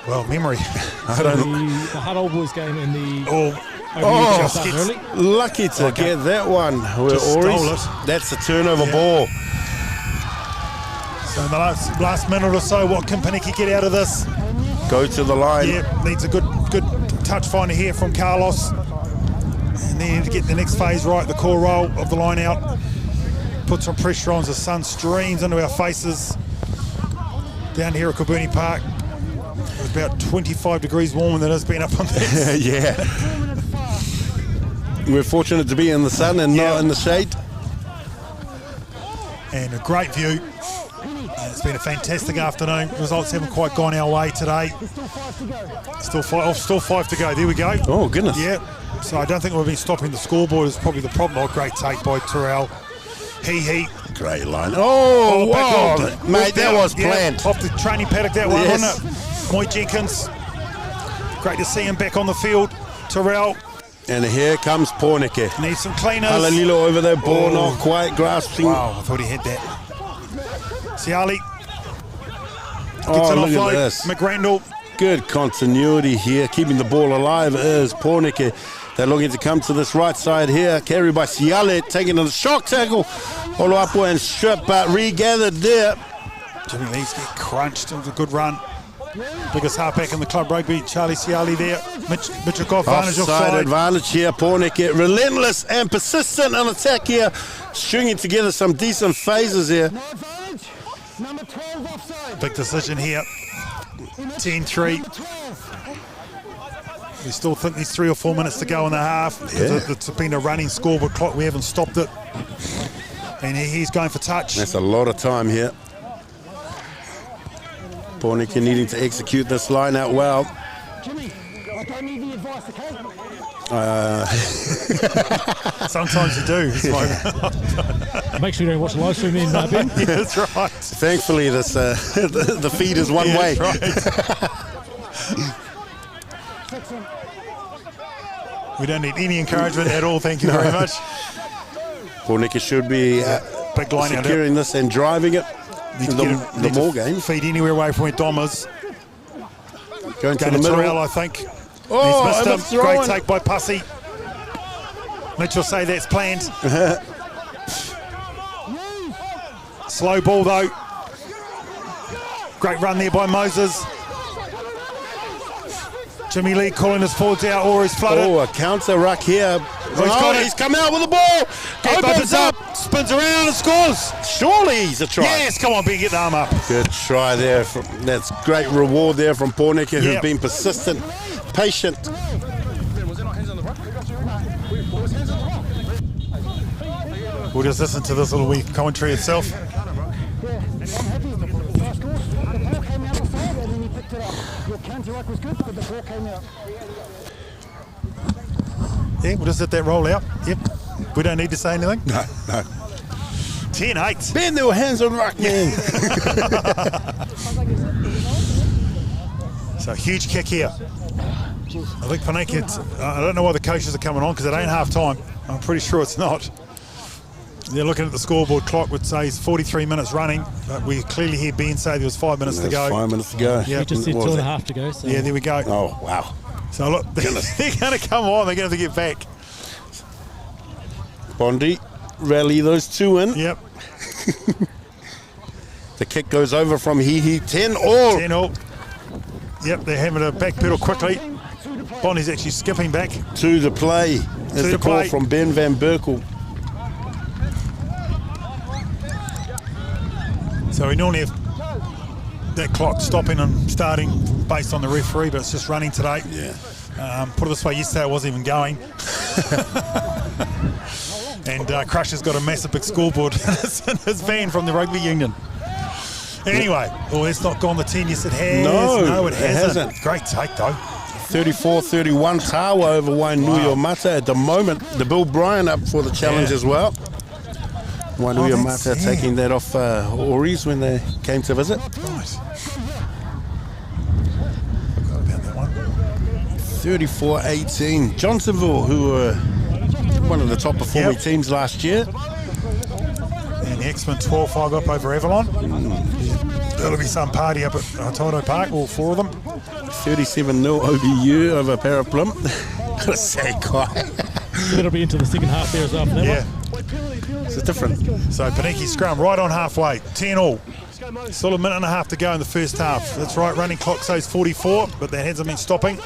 well, memory. I don't know. The Huddle Boys game in the Oh, OBU just started gets- early. Lucky to get that one. Where Just stole Ories, it. that's a turnover Yeah. ball. So in the last minute or so, what can Pōneke get out of this? Go to the line. Yeah, needs a good touch finder here from Carlos. And then to get the next phase right, the core roll of the line out. Put some pressure on as the sun streams into our faces. Down here at Kabuni Park, it was about 25 degrees warmer than it's been up on this. Yeah. We're fortunate to be in the sun and not in the shade. And a great view. It's been a fantastic afternoon. Results haven't quite gone our way today. Still five to go. There we go. Oh, goodness. Yeah. So I don't think we've been stopping the scoreboard is probably the problem. Oh, great take by Terrell. He. Great line. Oh, wow. Mate, that was planned. Off the training paddock, that one, Yes. wasn't it? Moy Jenkins. Great to see him back on the field. Terrell. And here comes Pōneke. Needs some cleaners. Halalilo over there, ball not quite grasping. Wow, I thought he had that. Siali. Gets Oh, it look at offload. this. McRandall. Good continuity here. Keeping the ball alive is Pōneke. They're looking to come to this right side here. Carried by Siale, taking a shock tackle. Oloapu and strip, but regathered there. Jimmy Lee's get crunched. It was a good run. Biggest halfback in the club rugby, Charlie Siali there. Mitchell advantage Offside offside. advantage here. Pōneke relentless and persistent on attack here. Stringing together some decent phases here. No advantage. Number 12 offside. Big decision here. 10-3. Number 12. We still think there's 3 or 4 minutes to go in the half. It's been a running scoreboard clock. We haven't stopped it. And he's going for touch. That's a lot of time here. Pōneke needing to execute this line out well. Jimmy, I don't need the advice, okay? Sometimes you do. It's like, Make sure you don't watch the live stream in, Ben. yeah, that's right. Thankfully, this the feed is one Yeah, way. that's right. We don't need any encouragement at all. Thank you very much. Pōneke should be Big line out there. securing this and driving it. The more game. Feed anywhere away from where Dom is. Going to Going the to middle. Terrell, I think. Oh, He's missed him. overthrown. Great take by Pussy. Mitchell say that's planned. Slow ball though. Great run there by Moses. Jimmy Lee calling his forwards out. Ories flooded. Oh, a counter ruck here. he's got it. He's come out with the ball. Opens up. Spins around and scores. Surely he's a try. Yes, come on, Ben, get the arm up. Good try there. That's great reward there from Pōneke, who's Yep. been persistent, patient. We'll just listen to this little wee commentary itself. Yeah, I'm happy with the first course. The ball came out the side and then he picked it up. Your counter ruck was good, but the ball came out. Yeah, we'll just let that roll out. Yep. We don't need to say anything. No. 10-8. Ben, there were hands on ruck, man. So huge kick here. I think Pōneke, I don't know why the coaches are coming on because it ain't half time. I'm pretty sure it's not. They're looking at the scoreboard clock, which says 43 minutes running. But we clearly hear Ben say there was 5 minutes to go. 5 minutes to go. Yeah. We just said What was 2.5 it? to go. So. Yeah, there we go. Oh, wow. So look, they're going to come on. They're going to have to get back. Bondi, rally those two in. Yep. The kick goes over from Hihi. 10 all. 10-all. Yep, they're having to backpedal quickly. Bonnie's actually skipping back. To the play. There's the the call play. from Ben Van Berkel. So we normally have that clock stopping and starting based on the referee, but it's just running today. Yeah. Put it this way, yesterday it wasn't even going. And Crusher's got a massive big scoreboard in his van from the rugby union. Anyway, it's not gone the 10. Yes, it has. No, it it hasn't. hasn't. Great take, though. 34-31 Tawa over Wainuia Mata at the moment. The Bill Bryan up for the challenge Yeah. as well. Wainuia that's- Mata yeah. taking that off Ories when they came to visit. Right. Forgot about that one. 34-18. Johnsonville, who were one of the top performing Yep. teams last year. And the X-Men 12-5 up over Avalon. There'll be some party up at Toronto Park, all 4 of them. 37-0 OBU over Paraplum. Gotta say, Kai. So that'll be into the second half there as well. For that Yeah. one. It's different. So Pōneke scrum right on halfway, 10-all. Still a minute and a half to go in the first half. That's right, running clock says 44, but that hasn't been stopping.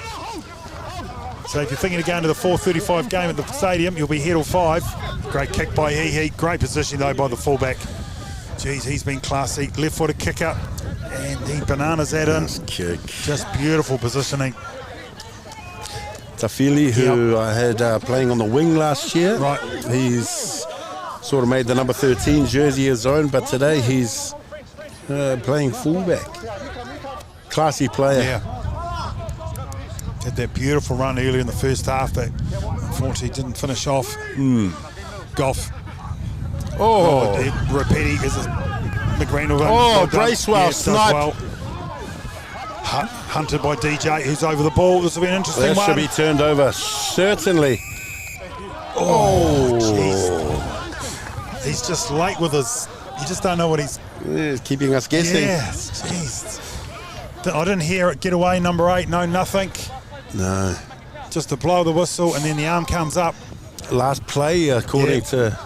So if you're thinking of going to the 4:35 game at the stadium, you'll be here till 5. Great kick by Hihi. Great position though by the fullback. Geez, he's been classy. Left-footed kicker, and he bananas that in. Nice kick. Just beautiful positioning. Tafili, who I had playing on the wing last year. Right. He's sort of made the number 13 jersey his own, but today he's playing fullback. Classy player. Yeah. Had that beautiful run earlier in the first half that unfortunately didn't finish off. Goff. Oh, Repetti is a McGreen. Bracewell snipe. Well. Hunted by DJ, who's over the ball. This will be an interesting that one. should be turned over, certainly. Jeez. He's just late with his. You just don't know what he's. Keeping us guessing. Yes, jeez. I didn't hear it get away, number 8. No, nothing. No. Just to blow the whistle, and then the arm comes up. Last play, according to.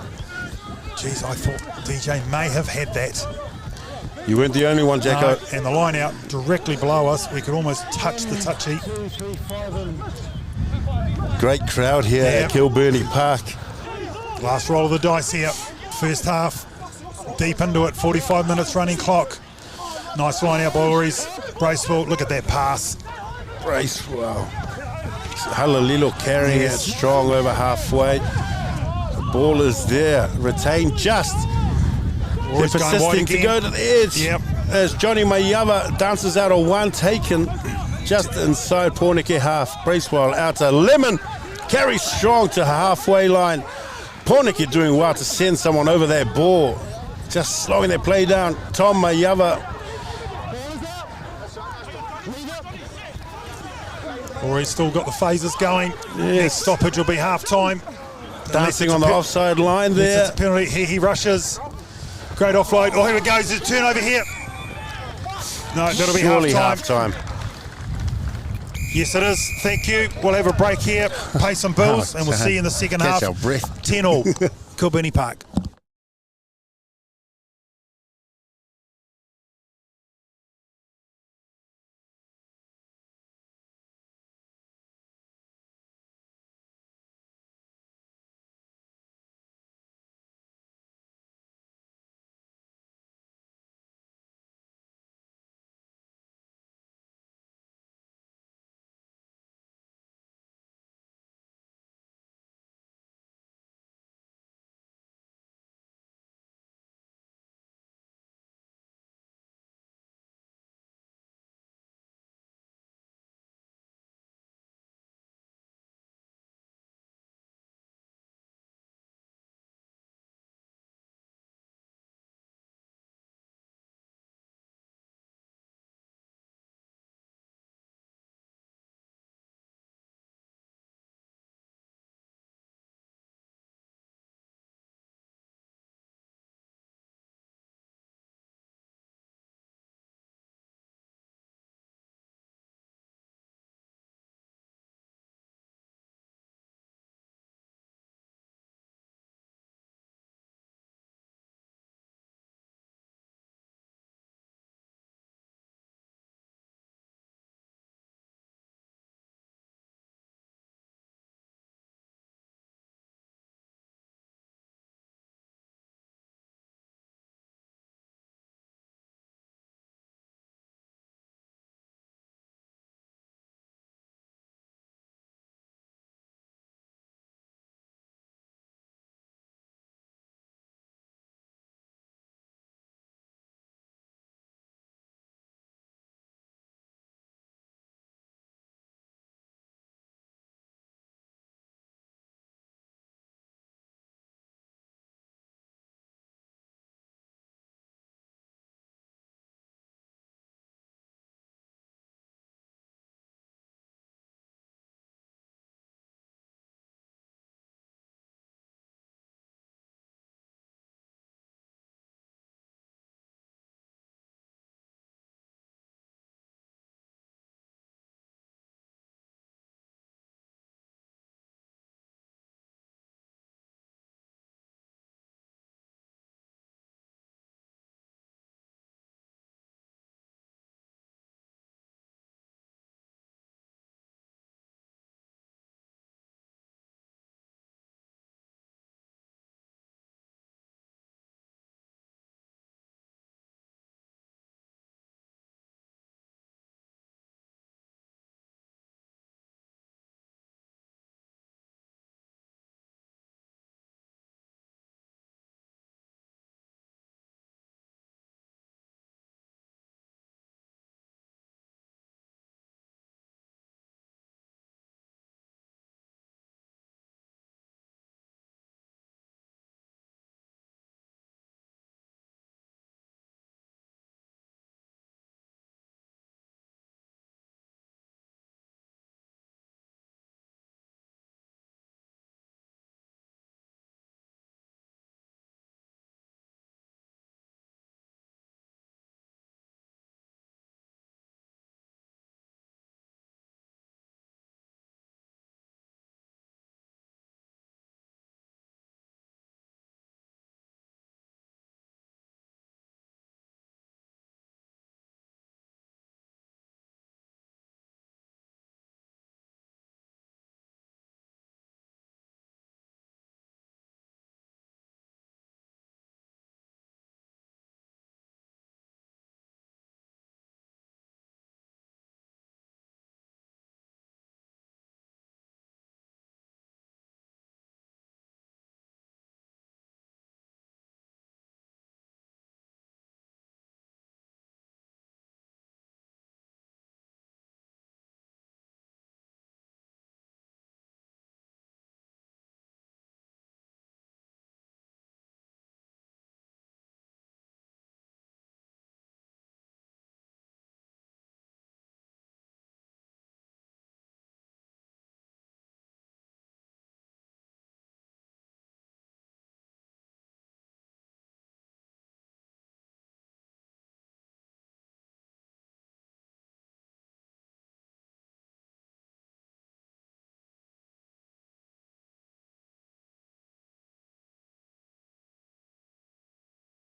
Jeez, I thought DJ may have had that. You weren't the only one, Jacko. No, and the line out directly below us. We could almost touch the touchy. Great crowd here at Kilburnie Park. Last roll of the dice here. First half. Deep into it. 45 minutes running clock. Nice line out by Ories. Bracewell, look at that pass. Bracewell. Halalilo carrying it strong over halfway. The ball is there. Retained just. They're Ories going wide persisting to again. go to the edge. Yep. As Johnny Mayava dances out of one taken just inside Pōneke half. Bracewell out to Lemon. Carries strong to halfway line. Pōneke doing well to send someone over that ball. Just slowing their play down. Tom Mayava. Ories still got the phases going. Yes. Next stoppage will be half time. Dancing on the offside line there. It's a penalty. He rushes. Great offload. Oh, here it goes. There's a turnover here. No, that'll be Surely half time. Yes, it is. Thank you. We'll have a break here, pay some bills, and we'll see you in the second half. Catch our breath. 10-all, Kilburnie Park.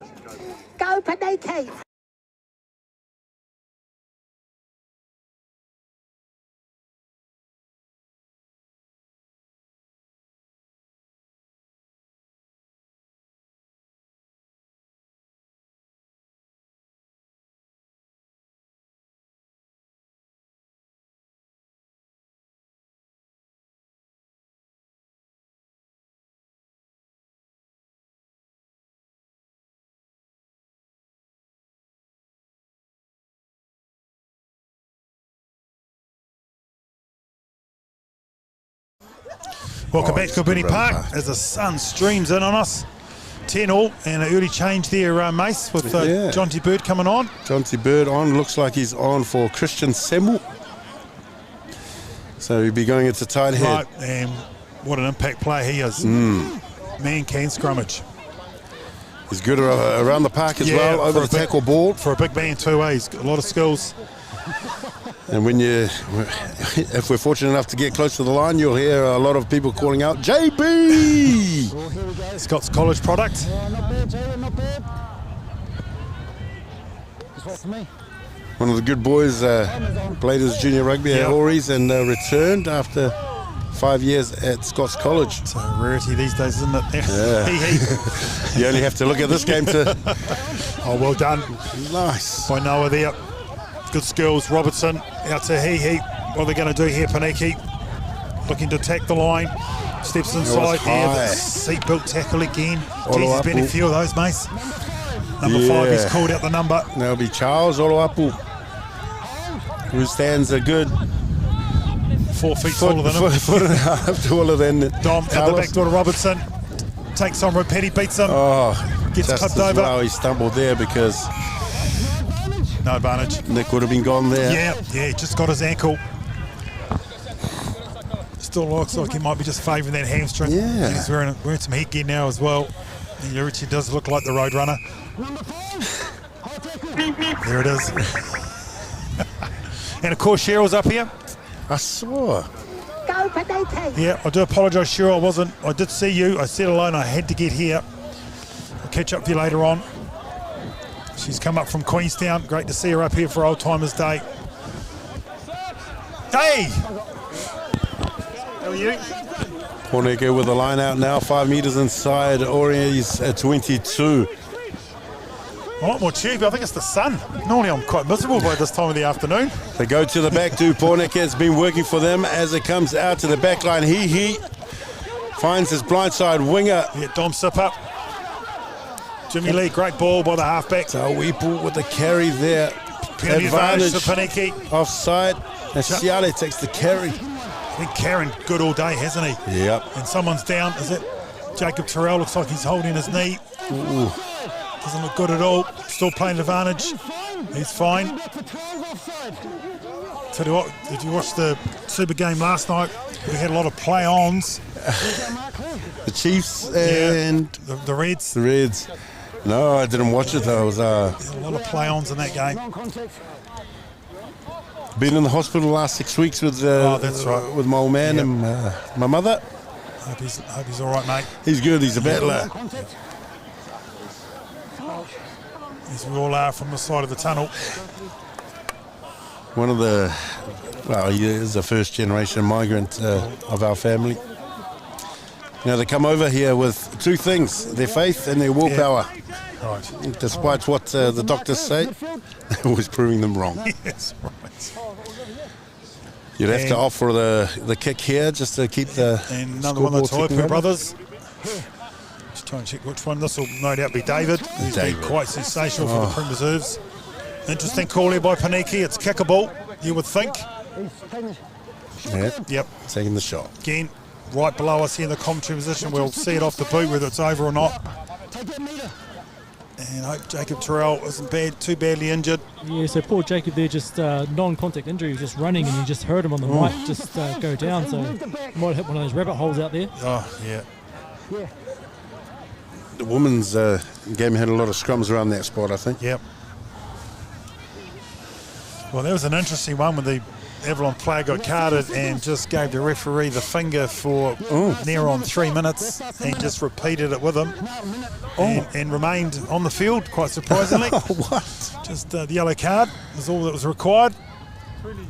Go, Pōneke! Welcome back to Kabuni Park as the sun streams in on us. 10-all and an early change there, Mace, with Jonty Bird coming on. Jonty Bird on, looks like he's on for Christian Semu. So he'll be going into tight head. Right, and what an impact player he is. Man can scrummage. He's good around the park as well, over the tackle ball. For a big man too, he's got a lot of skills. And when if we're fortunate enough to get close to the line, you'll hear a lot of people calling out, JB! Oh, here we go. Scott's college product. Oh, not bad, Jay, not bad. Just wait for me. One of the good boys played his junior rugby at Ories and returned after 5 years at Scott's College. It's a rarity these days, isn't it? Yeah. You only have to look at this game to... Oh, well done. Nice. By Noah there. Good skills. Robertson out to He. What are they going to do here, Pōneke? Looking to attack the line. Steps inside there. The seatbelt tackle again. Jeez, there's been a few of those, Mace. Number 5, he's called out the number. That'll be Charles Oloapu, who stands a good 4 feet taller than him. Foot and a half taller than Dom at the back door to Robertson. Takes on Petty, beats him. Gets just clipped as over. well, he stumbled there because No advantage. Nick would have been gone there. Yeah, just got his ankle. Still looks like he might be just favouring that hamstring. Yeah. He's wearing some headgear now as well. He actually does look like the road runner. There it is. And of course Cheryl's up here. I saw. Go, Pōneke! Yeah, I do apologise, Cheryl. I did see you. I said alone I had to get here. I'll catch up with you later on. She's come up from Queenstown. Great to see her up here for Old Timers Day. Hey! How are you? Pōneke with the line out now, 5 metres inside. Ories at 22. A lot more cheap. I think it's the sun. Normally I'm quite miserable by this time of the afternoon. They go to the back too. Pōneke has been working for them as it comes out to the back line. He finds his blindside winger. Yeah, Dom sip up. Jimmy Lee, great ball by the halfback. Tawipu with the carry there. Penalty advantage to Pōneke. Offside. And Siale takes the carry. I think Karen good all day, hasn't he? Yep. And someone's down. Is it Jacob Terrell? Looks like he's holding his knee. Ooh. Doesn't look good at all. Still playing advantage. He's fine. Tell you what, did you watch the Super game last night? We had a lot of play-ons. The Chiefs and the Reds. The Reds. No, I didn't watch it though. It was a lot of play-ons in that game. Been in the hospital the last 6 weeks with that's right. With my old man and my mother. Hope he's all right, mate. He's good. He's a battler. As we all are from the side of the tunnel. One of the, well, he is a first-generation migrant of our family. You know, they come over here with two things: their faith and their willpower. Right. Despite what the doctors say, they're always proving them wrong. Yes, right. You'd have to offer the kick here just to keep the and another one of the scoreboard ticking Taipu over. brothers. Just trying to check which one. This will no doubt be David. He's been quite sensational for the Prem Reserves. Interesting call here by Pōneke. It's kickable, you would think. Yep. Taking the shot. Again, right below us here in the commentary position. We'll see it off the boot whether it's over or not. And I hope Jacob Terrell isn't too badly injured. Yeah, so poor Jacob there, just non-contact injury. He was just running and you just heard him on the mic just go down. So might have hit one of those rabbit holes out there. Oh, yeah. The women's game had a lot of scrums around that spot, I think. Yep. Well, that was an interesting one with the Avalon player got carded and just gave the referee the finger for near on 3 minutes and just repeated it with him and remained on the field, quite surprisingly. What? Just the yellow card was all that was required. And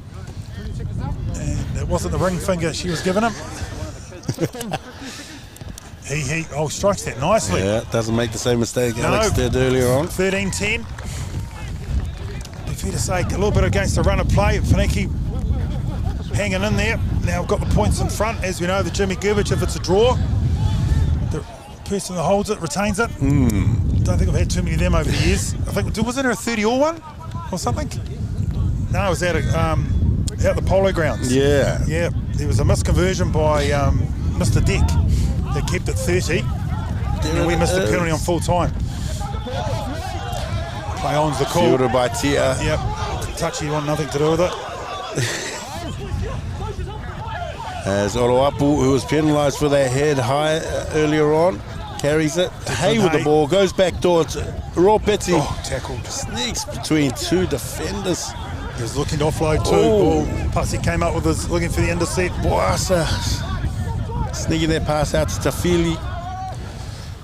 it wasn't the ring finger she was giving him. he strikes that nicely. Yeah, doesn't make the same mistake Alex did earlier on. 13-10. Fair to say, a little bit against the run of play. Pōneke hanging in there. Now we've got the points in front. As we know, the Jimmy Gerbich, if it's a draw, the person that holds it retains it. Don't think I've had too many of them over the years. I think, wasn't there a 30-all one or something? No, it was out the polo grounds. Yeah. Yeah, there was a misconversion by Mr. Deck that kept it 30. And we missed the penalty on full time. Play on's the call. Fielded by Tia. Yep. Touchy want nothing to do with it. As Oroapu, who was penalised for that head high earlier on, carries it. Hay with the ball, goes back towards Ropeti. Oh, tackle. Sneaks between two defenders. He was looking to offload too. Pussy came up with his, looking for the intercept. Boasa sneaking that pass out to Tafili.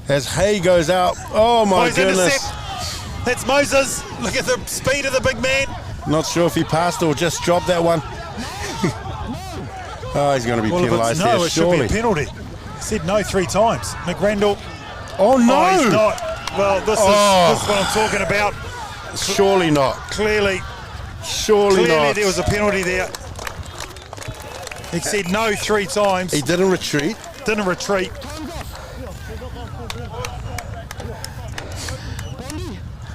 As Hay goes out. Oh my goodness. Intercept. That's Moses. Look at the speed of the big man. Not sure if he passed or just dropped that one. Oh, he's going to be penalised there, no, it surely. should be a penalty. He said no 3 times. McRandall. Oh, no. Oh, he's not. Well, this is what I'm talking about. Surely not. Clearly not. There was a penalty there. He said no 3 times. He didn't retreat. Didn't retreat.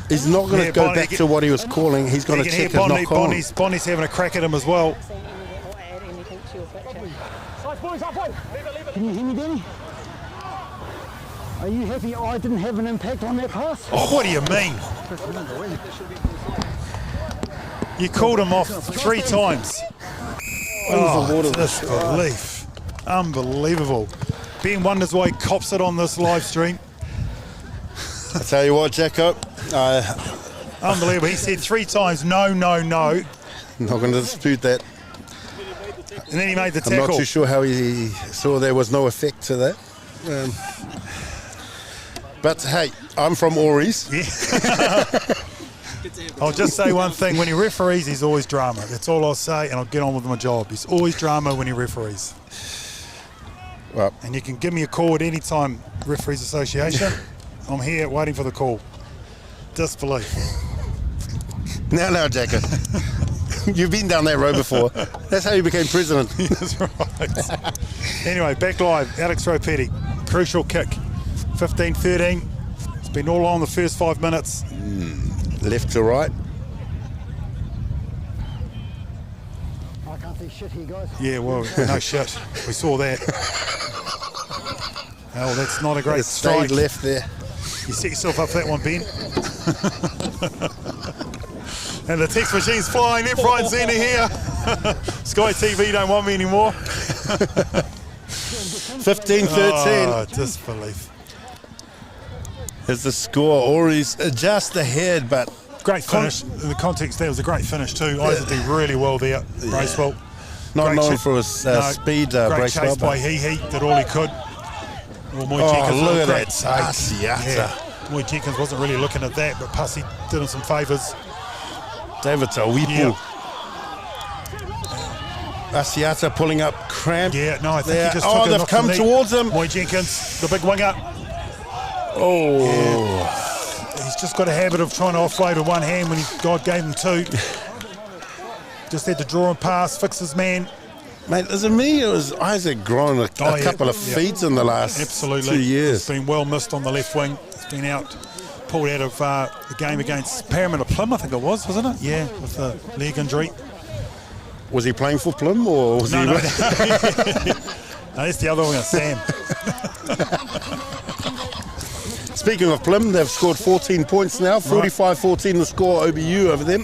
He's not going to go back to what he was calling. He's going to check his knock on. Bonnie's having a crack at him as well. Can you hear me, Danny? Are you happy I didn't have an impact on that pass? Oh, what do you mean? You called him off 3 times. Disbelief. Unbelievable. Ben wonders why he cops it on this live stream. I tell you what, Jacko. Unbelievable. He said 3 times, no. Not going to dispute that. And then he made the tackle. I'm not too sure how he saw there was no effect to that. But hey, I'm from Ories. Yeah. I'll just say one thing. When he referees, he's always drama. That's all I'll say, and I'll get on with my job. He's always drama when he referees. Well, and you can give me a call at any time, Referees Association. I'm here waiting for the call. Disbelief. Now, Jacko. You've been down that road before. That's how you became president. That's right. Anyway, back live. Alex Ropeti. Crucial kick. 15-13. It's been all on the first 5 minutes. Left to right. I can't see shit here, guys. Yeah, well, no shit. We saw that. Oh, that's not a great strike. Stayed left there. You set yourself up for that one, Ben. And the text machine's flying left, right, and centre here. Sky TV don't want me anymore. 15-13. Oh, disbelief. Is the score. Ories just ahead, but great finish. In the context, that was a great finish too. Isaac did really well there. Bracewell. Not known for his speed. Great chase by He did all he could. Well, Jenkins, look at that. Yeah. Moy Jenkins wasn't really looking at that, but Pussy did him some favours. David Tawipu. Asiata pulling up cramp. Yeah, no, I think he just took it. They've come towards him. Moy Jenkins, the big winger. Oh. Yeah. He's just got a habit of trying to offload with one hand when God gave him 2. Just had to draw and pass, fix his man. Mate, is it me or has Isaac grown a couple of feet in the last 2 years? He's been well missed on the left wing. He's been pulled out of the game against Parramatta Plym, I think it was, wasn't it? Yeah, with the leg injury. Was he playing for Plym or was he? No, that's the other one, Sam. Speaking of Plym, they've scored 14 points now, 45-14 the score OBU over them.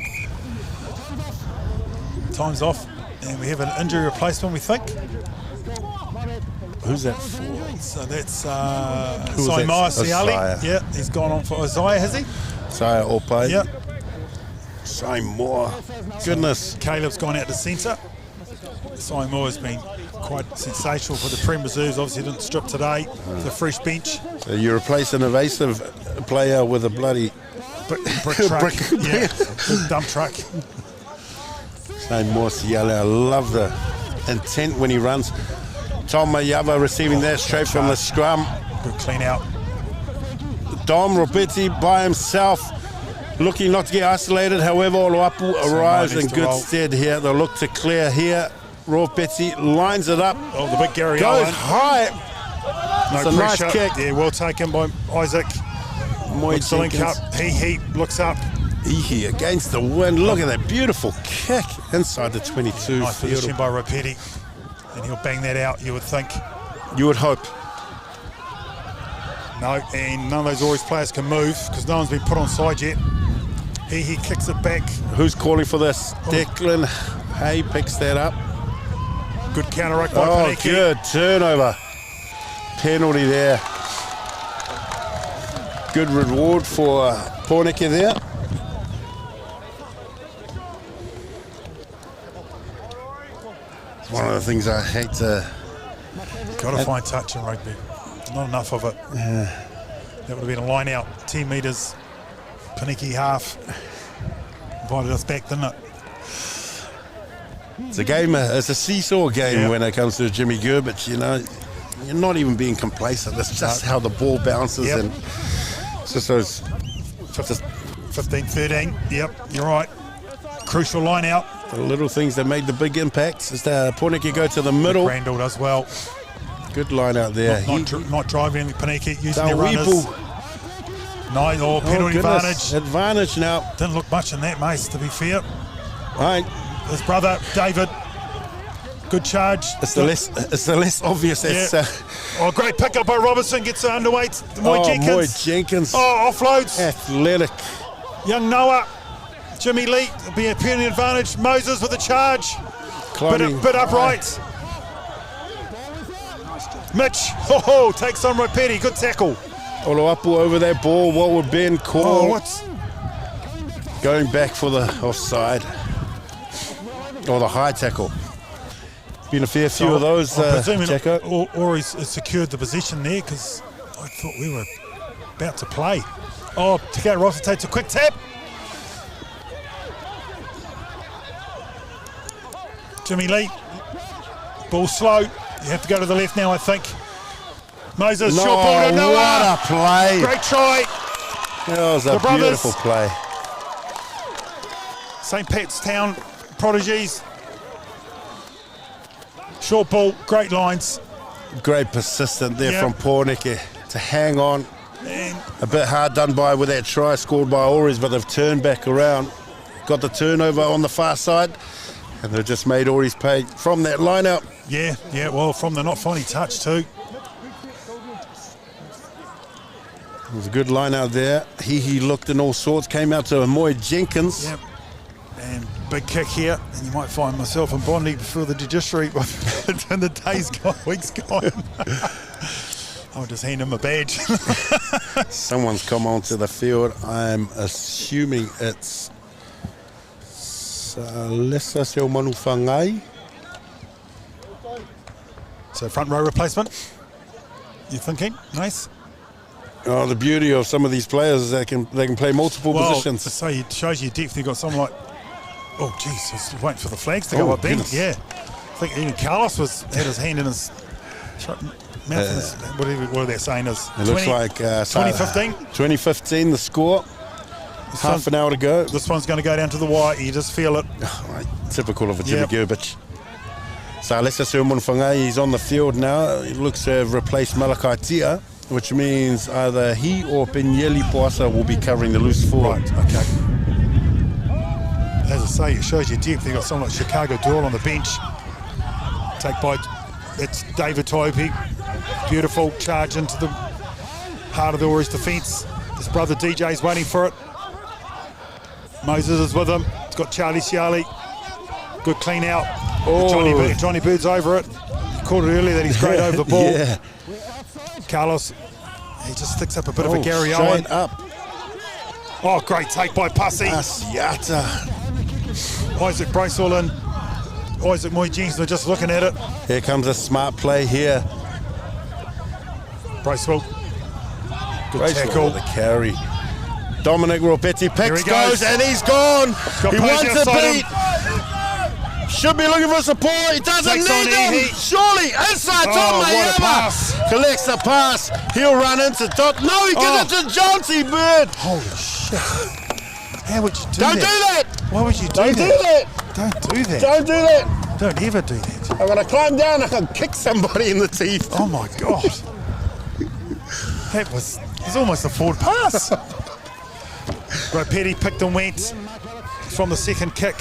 Time's off, and we have an injury replacement, we think. Who's that for? So that's Saimai Siali. Yeah, he's gone on for Isaiah, has he? Isaiah all played. Yeah. Saimai. Goodness. Caleb's gone out to centre. Simon has been quite sensational for the Prem reserves. Obviously didn't strip today. It's a fresh bench. So you replace an evasive player with a bloody Brick truck. Yeah, big dump truck. Shane Morsiale, I love the intent when he runs. Tom Mayava receiving that straight from the scrum. Good clean out. Dom Robetti by himself, looking not to get isolated. However, Oluapu arrives in good stead here. They'll look to clear here. Robetti lines it up. Oh, the big Gary Goes Owen. high. No It's a pressure. nice kick. Yeah, well taken by Isaac. Moy Looks to link Jenkins. up. He looks up. Ihi against the wind. Look at that beautiful kick inside the 22 Nice field. position by Ropetti. And he'll bang that out, you would think. You would hope. No, and none of those Ories players can move because no one's been put on side yet. He kicks it back. Who's calling for this? Declan Hay picks that up. Good counteract by Oh, Pōneke. good turnover. Penalty there. Good reward for Pōneke there. It's one of the things I hate to... Got to find touch in rugby. Not enough of it. That would have been a line out. 10 metres. Pōneke half. Invited us back, didn't it? It's a game, it's a seesaw game when it comes to Jimmy Gerbich, you know. You're not even being complacent. It's just how the ball bounces and it's just those... 15-13. Yep, you're right. Crucial line out. The little things that made the big impacts. As the Pōneke go to the middle. Randall does well. Good line out there. Not driving Pōneke, using their Weeple. runners. Nine or penalty goodness. advantage. Advantage now. Didn't look much in that, Mace, to be fair. Right. His brother, David. Good charge. It's the less obvious. Yeah. Oh, great pickup by Robertson. Gets underweight. Moy Jenkins. Moy Jenkins. Oh, offloads. Athletic. Young Noah. Jimmy Lee. It'll be a penalty advantage. Moses with the charge. Climbing. Bit upright. Mitch. Takes on Ropetti. Good tackle. Oloapu over that ball. What would Ben call? Oh, what's... Going back for the offside. Or the high tackle. Been a fair few of those, presuming Jacko. Ories has secured the position there because I thought we were about to play. Oh, Takao Rosser takes a quick tap. Jimmy Lee. Ball slow. You have to go to the left now, I think. Moses, short ball to Noah. What a play. Great try. That was a beautiful play. St. Pat's Town prodigies. Short ball, great lines. Great persistent there Yep. from Pōneke to hang on. And A bit hard done by with that try scored by Ories, but they've turned back around. Got the turnover on the far side, and they've just made Ories pay from that line out. yeah, well, from the not funny touch too. It was a good line out there. He looked in all sorts, came out to Moy Jenkins. Yep. And big kick here, and you might find myself and Bondi before the judiciary in the days gone, weeks gone. I'll just hand him a badge. Someone's come onto the field. I'm assuming it's Salesa Seomanufangai. So front row replacement. You thinking? Nice. Oh, the beauty of some of these players is they can play multiple positions. So it shows you depth. You've got someone like, oh Jesus, waiting for the flags to go up there. Goodness. Yeah. I think even Carlos had his hand in his mouth. In his, whatever they're saying is. It looks like 2015. 2015, the score. Half an hour to go. This one's going to go down to the wire. You just feel it. Right, typical of a Jimmy Yep. Gerbich. So Alessa Seomunfangai, he's on the field now. He looks to have replaced Malakai Tia, which means either he or Penyeli Poasa will be covering the loose forward. Right, okay. As I say, it shows you depth. They've got someone like Chicago Doyle on the bench. Take by, it's David Toipi. Beautiful charge into the heart of the Ories defence. His brother DJ's waiting for it. Moses is with him. It's got Charlie Ciali. Good clean out. Oh. Johnny Bird's over it. You called it earlier that he's great over the ball. Yeah. Carlos, he just sticks up a bit of a Gary straight Owen. up. Oh, great take by Pussy. Asiata. Isaac Braceall in. Isaac Moy Jenkins are just looking at it. Here comes a smart play here. Bracewell. Good Bracewell tackle. with the carry. Dominic Ropetti picks, he goes. and he's gone. Got He Posey wants a outside beat. Should be looking for support. He doesn't Takes on need them. Ehe. Surely inside Tom what a Mayama. pass. Collects the pass. He'll run into Doc. No, he gives it to Johnsy Bird. Holy shit. How would you do Don't that? do that. Why would you do Don't that? do that. Don't do that. Don't do that. Don't ever do that. I'm going to climb down and I'll kick somebody in the teeth. Oh my God. That was almost a forward pass. Ropetti picked and went from the second kick.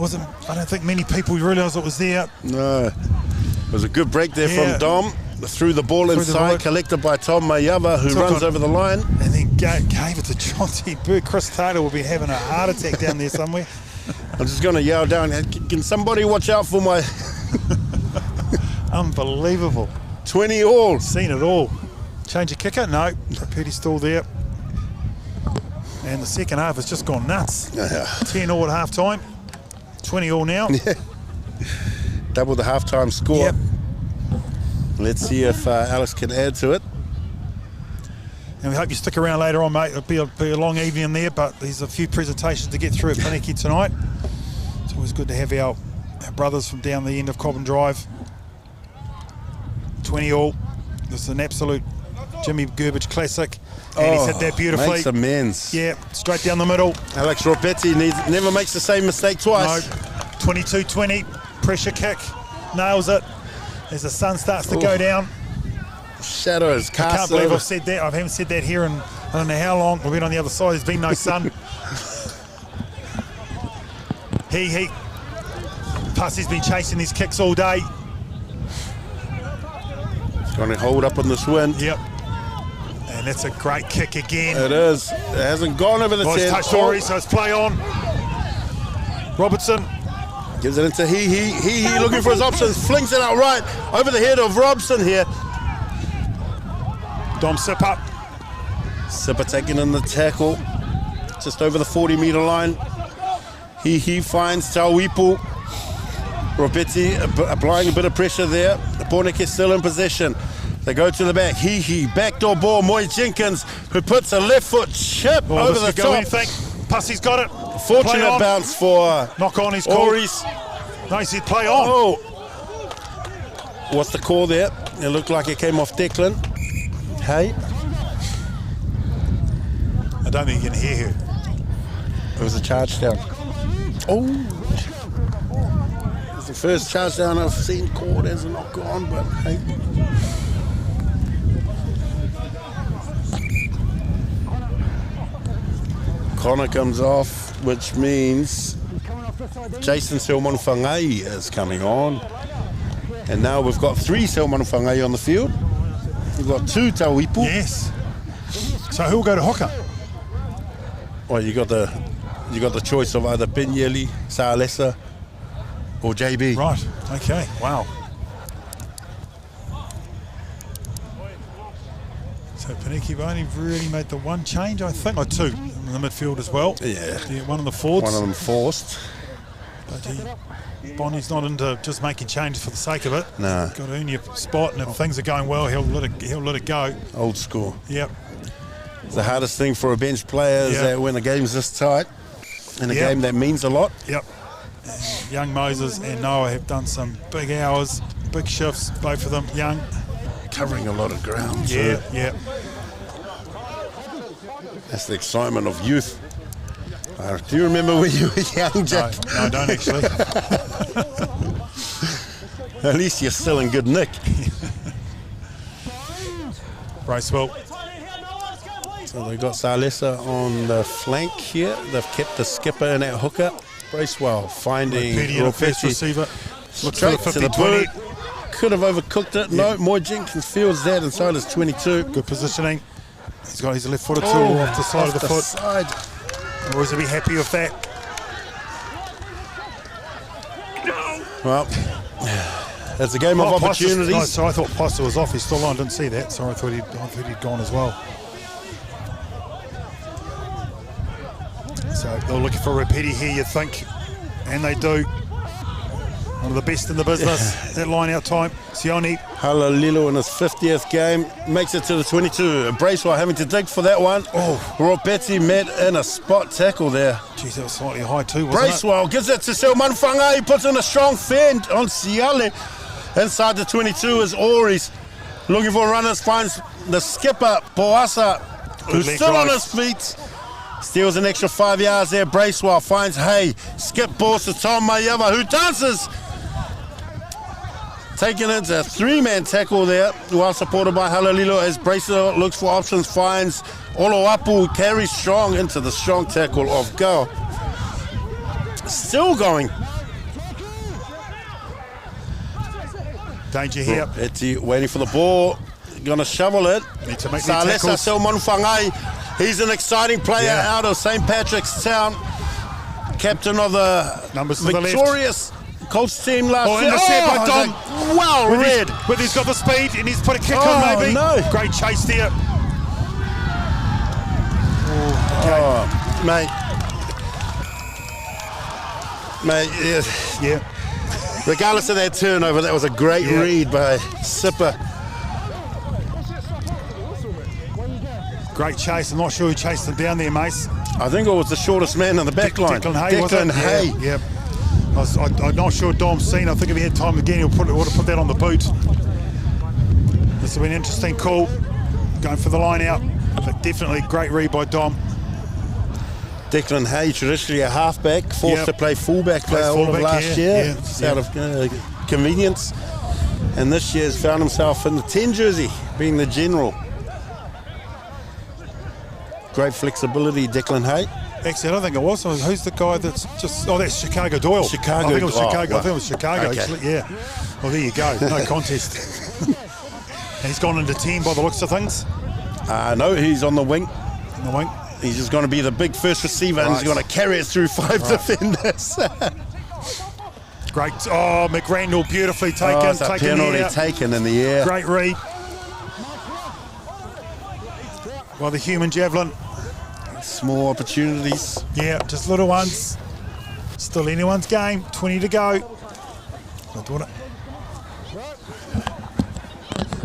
I don't think many people realised it was there. No. It was a good break there Yeah. from Dom. Threw the ball the inside, ball. collected by Tom Mayava, who Took runs on- over the line. And then gave it to Chauncey Bird. Chris Taylor will be having a heart attack down there somewhere. I'm just going to yell down, can somebody watch out for my Unbelievable. 20 all? Seen it all. Change of kicker? No. Ropetti still there. And the second half has just gone nuts. 10 all at half time. 20 all now. Double the halftime score. Yep. Let's see if Alex can add to it. And we hope you stick around later on, mate. It'll be a long evening there, but there's a few presentations to get through at Pōneke tonight. It's always good to have our brothers from down the end of Cobham Drive. 20 all. This is an absolute Jimmy Gerbage classic. And he's hit that beautifully. Makes amends. Yeah, straight down the middle. Alex Ropetti never makes the same mistake twice. No, 22-20, pressure kick, nails it as the sun starts to go down. Shadow is I cast can't believe over. I've said that. I haven't said that here in I don't know how long. We've been on the other side. There's been no sun. he Pussy's been chasing these kicks all day. He's going to hold up on this win. Yep. And that's a great kick again. It is. It hasn't gone over the Nice 10. touch, Ories, so it's play on. Robertson. Gives it into he looking for his options. Flings it out right over the head of Robson here. Dom Sipper. Sipper taking in the tackle. Just over the 40-metre line. He finds Tauipu. Ropetti applying a bit of pressure there. The Pōneke still in possession. They go to the back. Backdoor ball. Moy Jenkins, who puts a left foot chip over this the could go top. anything. Pussy's got it. Play Fortunate on. bounce for Knock on, he's called. Ories. No, he said play on. Oh, what's the call there? It looked like it came off Declan. Hey, I don't think you can hear her. it was a charge down. Oh, it's the first charge down I've seen called as a knock on, but hey. Connor comes off, which means Jason Selmon-Whangai is coming on. And now we've got 3 Selmon-Whangai on the field. We've got 2 Tauipu. Yes. So who will go to hooker? Well, you got the choice of either Pinyeli, Saalesa, or JB. Right. Okay. Wow. So Pōneke have only really made the one change, I think, or 2 in the midfield as well. Yeah. One of the forwards. One of them forced. But Bonnie's not into just making changes for the sake of it. Nah. Got to earn your spot, and if things are going well, he'll let it go. Old school. Yep. It's the hardest thing for a bench player is that when the game's this tight, in a game that means a lot. Yep. And young Moses and Noah have done some big hours, big shifts, both of them young. Covering a lot of ground. Yeah, So yeah. that's the excitement of youth. Do you remember when you were young, Jack? No, I don't actually. At least you're still in good nick. Bracewell. So they've got Saalesa on the flank here. They've kept the skipper in at hooker. Bracewell finding Ropetti, the first Ropetti receiver. Looks straight for to the the 50-20. boot. Could have overcooked it. No, Moy Jenkins fields that inside his 22. Good positioning. He's got his left footer tool off the side of the foot. Side. Always will be happy with that. Well, it's a game of opportunities. No, so I thought Poster was off. He's still on. Didn't see that. Sorry, I thought he'd gone as well. So they're looking for Ropetti here, you think, and they do. One of the best in the business. That line out time. Sione. Halalilo in his 50th game makes it to the 22. Bracewell having to dig for that one. Ropeti met in a spot tackle there. Jeez, that was slightly high too, wasn't Bracewell gives it to Selmanfanga. He puts in a strong fend on Siale. Inside the 22 is Ories. Looking for runners, finds the skipper, Boasa, who's leg still on drive. his feet. Steals an extra 5 yards there. Bracewell finds Hay. Skip balls to Tom Mayava, who dances. Taking it a 3-man tackle there, well supported by Halalilo as Bracewell looks for options, finds Oloapu, carries strong into the strong tackle of Go. Still going. Danger here. Eti waiting for the ball. Gonna shovel it. Need to make the Salesa tackles. Selmanfangai. He's an exciting player out of St. Patrick's Town. Captain of the Numbers to the left. victorious Colts team last year. intercept by Dom. Well read. He's got the speed and he's put a kick Oh, on maybe. no. Great chase there. Oh, mate. Mate, Yeah. regardless of that turnover, that was a great read by Sipper. Great chase. I'm not sure who chased him down there, Mace. I think it was the shortest man on the back line. Declan Hay, was it? Declan Hay. Yeah. I'm not sure Dom's seen. I think if he had time again, he would have put that on the boot. This will be an interesting call. Going for the line out. But definitely great read by Dom. Declan Hay, traditionally a halfback, forced to play fullback all of fullback, last year. yeah. It's out of convenience. And this year's found himself in the 10 jersey, being the general. Great flexibility, Declan Hay. Actually, I don't think it was. Who's the guy that's just... Oh, that's Chicago Doyle. Chicago. I think it was Oh, Chicago. wow. I think it was Chicago, Okay. actually. Yeah. Well, there you go. No contest. And he's gone into 10 by the looks of things. No, he's on the wing. In the wing. He's just going to be the big first receiver and he's Right. going to carry it through 5 defenders. Great. Oh, McRandall, beautifully taken. It's a taken penalty there. taken in the air. Great read. Well, the human javelin. Small opportunities. Yeah, just little ones. Still anyone's game. 20 to go. I'll do it.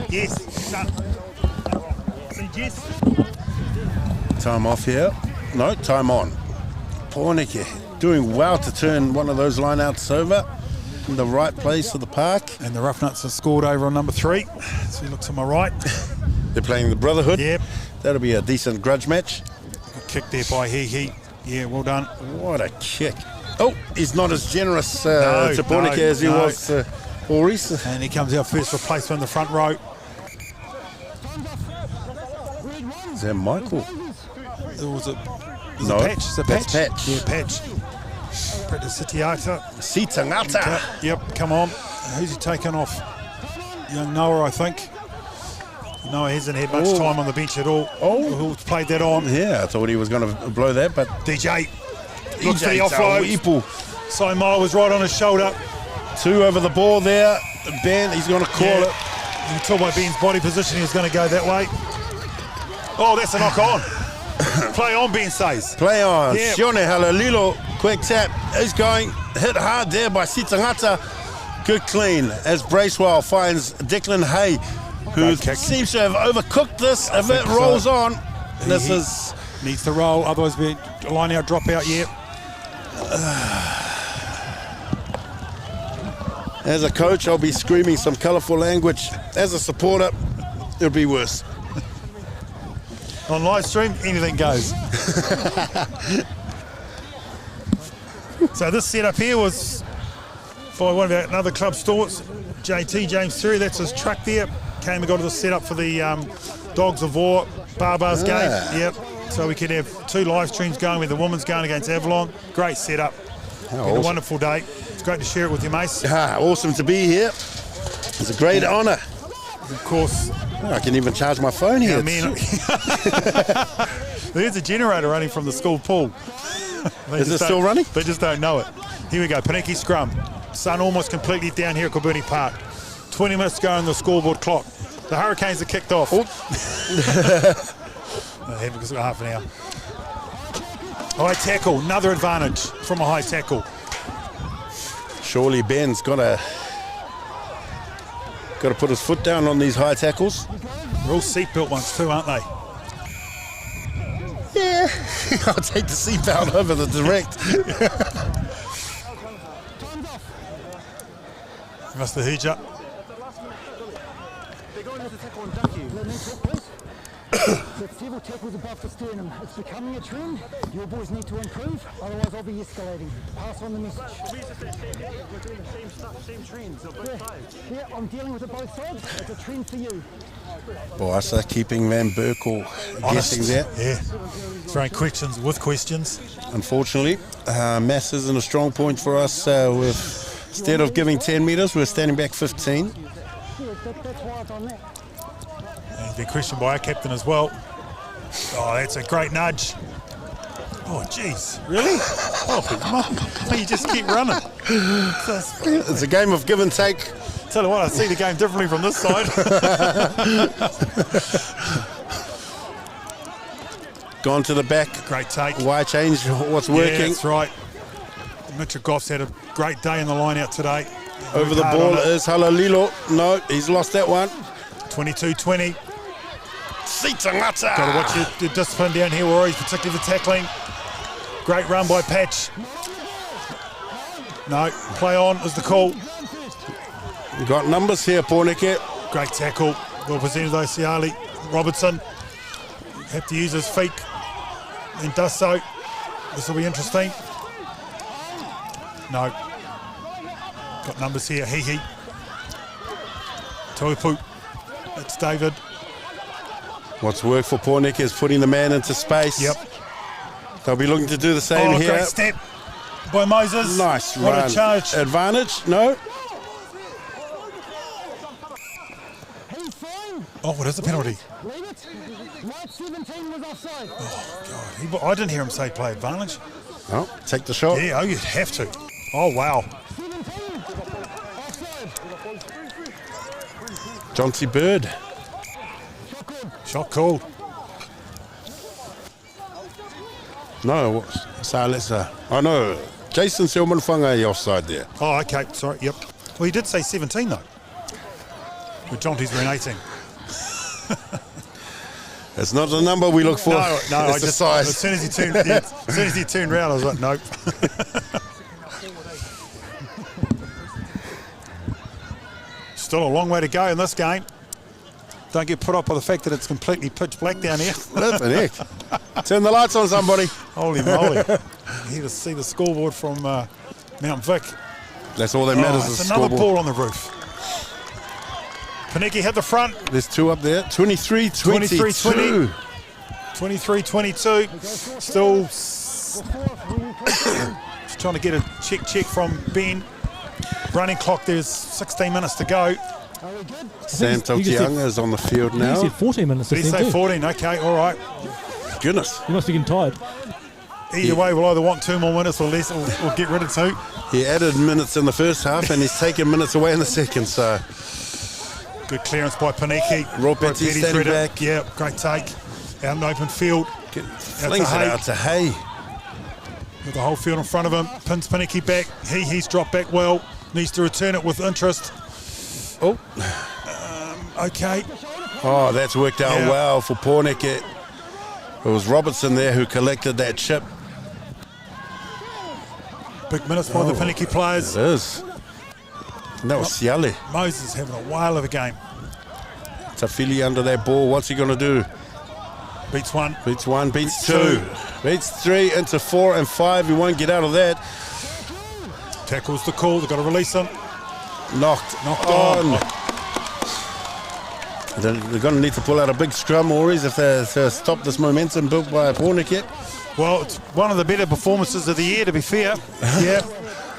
Yes, son. Yes. Time off here. No, time on. Pōneke doing well to turn one of those lineouts over in the right place of the park. And the Roughnecks have scored over on number 3. So he looks to my right. They're playing the Brotherhood. Yep. That'll be a decent grudge match. Good kick there by He. Yeah, well done. What a kick. Oh, he's not as generous No, to Pōneke as he no. was to Ories. And he comes our first replacement in the front row. Is that Michael? Was it No, Patch? Is it that's Patch? Patch. Yeah, Patch. Sitiata. Sitangata. Yep, come on. Who's he taken off? Young Noah, I think. Noah hasn't had much time on the bench at all. Who's played that on? Yeah, I thought he was going to blow that, but DJ. Looks for the EJ offload. Ipu. Saimoa was right on his shoulder. 2 over the ball there. Ben, he's going to call it. You can tell by Ben's body position he was going to go that way. Oh, that's a knock on. Play on, Ben says. Play on. Yeah. Sione Halalilo. Quick tap. He's going. Hit hard there by Sitangata. Good clean as Bracewell finds Declan Hay, who Great kick. seems to have overcooked this. If it think so. rolls on, this He is... needs to roll, otherwise we line out, drop out. Yeah. As a coach, I'll be screaming some colourful language. As a supporter, it'll be worse. On live stream, anything goes. So this setup here was by one of our another club stores, JT, James Terry. That's his truck there. Came and got the setup for the Dogs of War Barbars game. Yep. So we could have 2 live streams going with the women's going against Avalon. Great setup. Been a awesome. wonderful day. It's great to share it with you, Mace. Awesome to be here. It's a great honour. Of course, I can even charge my phone here. our men. There's a generator running from the school pool. Is it still running? They just don't know it. Here we go, Pōneke scrum. Sun almost completely down here at Kilburnie Park. 20 minutes to go on the scoreboard clock. The Hurricanes are kicked off. Because of half an hour. High tackle, another advantage from a high tackle. Surely Ben's got to put his foot down on these high tackles. They're all seatbelt ones too, aren't they? Yeah, I'll take the seatbelt over the direct. Must have heard you. That's several tackles above the sternum. It's becoming a trend. Your boys need to improve, otherwise I'll be escalating. Pass on the message. We're doing the same stuff, same trends on both sides. Yeah, I'm dealing with it both sides. It's a trend for you. Boassa keeping Van Berkel guessing there. Yeah. Throwing questions with questions. Unfortunately, mass isn't a strong point for us. Instead of giving 10 metres, we're standing back 15. Yeah, that's why I've done that. And he's been questioned by our captain as well. Oh, that's a great nudge. Oh, jeez. Really? Oh, mum. You just keep running. It's a game of give and take. Tell you what, I see the game differently from this side. Gone to the back. Great take. Why change what's working? Yeah, that's right. Mitchell Goff's had a great day in the line out today. Over the ball is Halalilo. No, he's lost that one. 22-20. Sitangata. Got to watch your discipline down here, Ories, particularly the tackling. Great run by Patch. No, play on is the call. You got numbers here, Pōneke. Great tackle. Well presented though, Siali. Robertson. Have to use his feet and does so. This will be interesting. No. Got numbers here. Hihi. Toipu. It's David. What's worked for Pōneke is putting the man into space. Yep. They'll be looking to do the same here. Great step by Moses. Nice what run. A charge. Advantage? No. He's fine. Oh, what is the penalty? Leave it. Right 17 was offside. Oh, God. I didn't hear him say play advantage. Oh, take the shot. Yeah, oh, you'd have to. Oh, wow. 17. Offside. John T. Bird. Shot called. No, so let's. Oh no, Jason Selman-Whangai offside there. Oh, okay. Sorry. Yep. Well, he did say 17 though. But Jonty's been 18. It's not the number we look for. No. It's I the just size. as soon as he turned round, I was like, nope. Still a long way to go in this game. Don't get put up by the fact that it's completely pitch black down here. Flippin' heck. Turn the lights on, somebody. Holy moly. Here to see the scoreboard from Mount Vic. That's all that matters is it's the another scoreboard. ball on the roof. Pōneke had the front. There's two up there. 23-22. 23-22. Still just trying to get a check from Ben. Running clock, there's 16 minutes to go. Santo Tianga is on the field now. He said 14 minutes. Did he say 14? Okay, all right. Goodness. You must be getting tired. Either way, we'll either want 2 more minutes or less, or get rid of 2. He added minutes in the first half and he's taken minutes away in the second, so. Good clearance by Pōneke. Petty standing back. Yeah, great take. Out in the open field. Flings it out to Hay. With the whole field in front of him. Pins Pōneke back. He's dropped back well. Needs to return it with interest. Oh. Okay. Oh, that's worked out well for Pōneke. It was Robertson there who collected that chip. Big minutes by the Pōneke players. It is. And that was Siale. Moses having a whale of a game. Tafili under that ball. What's he going to do? Beats 1. Beats 1, beats 2. Beats 3 into 4 and 5. He won't get out of that. Tackles the call. They've got to release him. Knocked on. They're going to need to pull out a big scrum, Ories, if they to stop this momentum built by Pōneke. Well, it's one of the better performances of the year, to be fair. Yeah,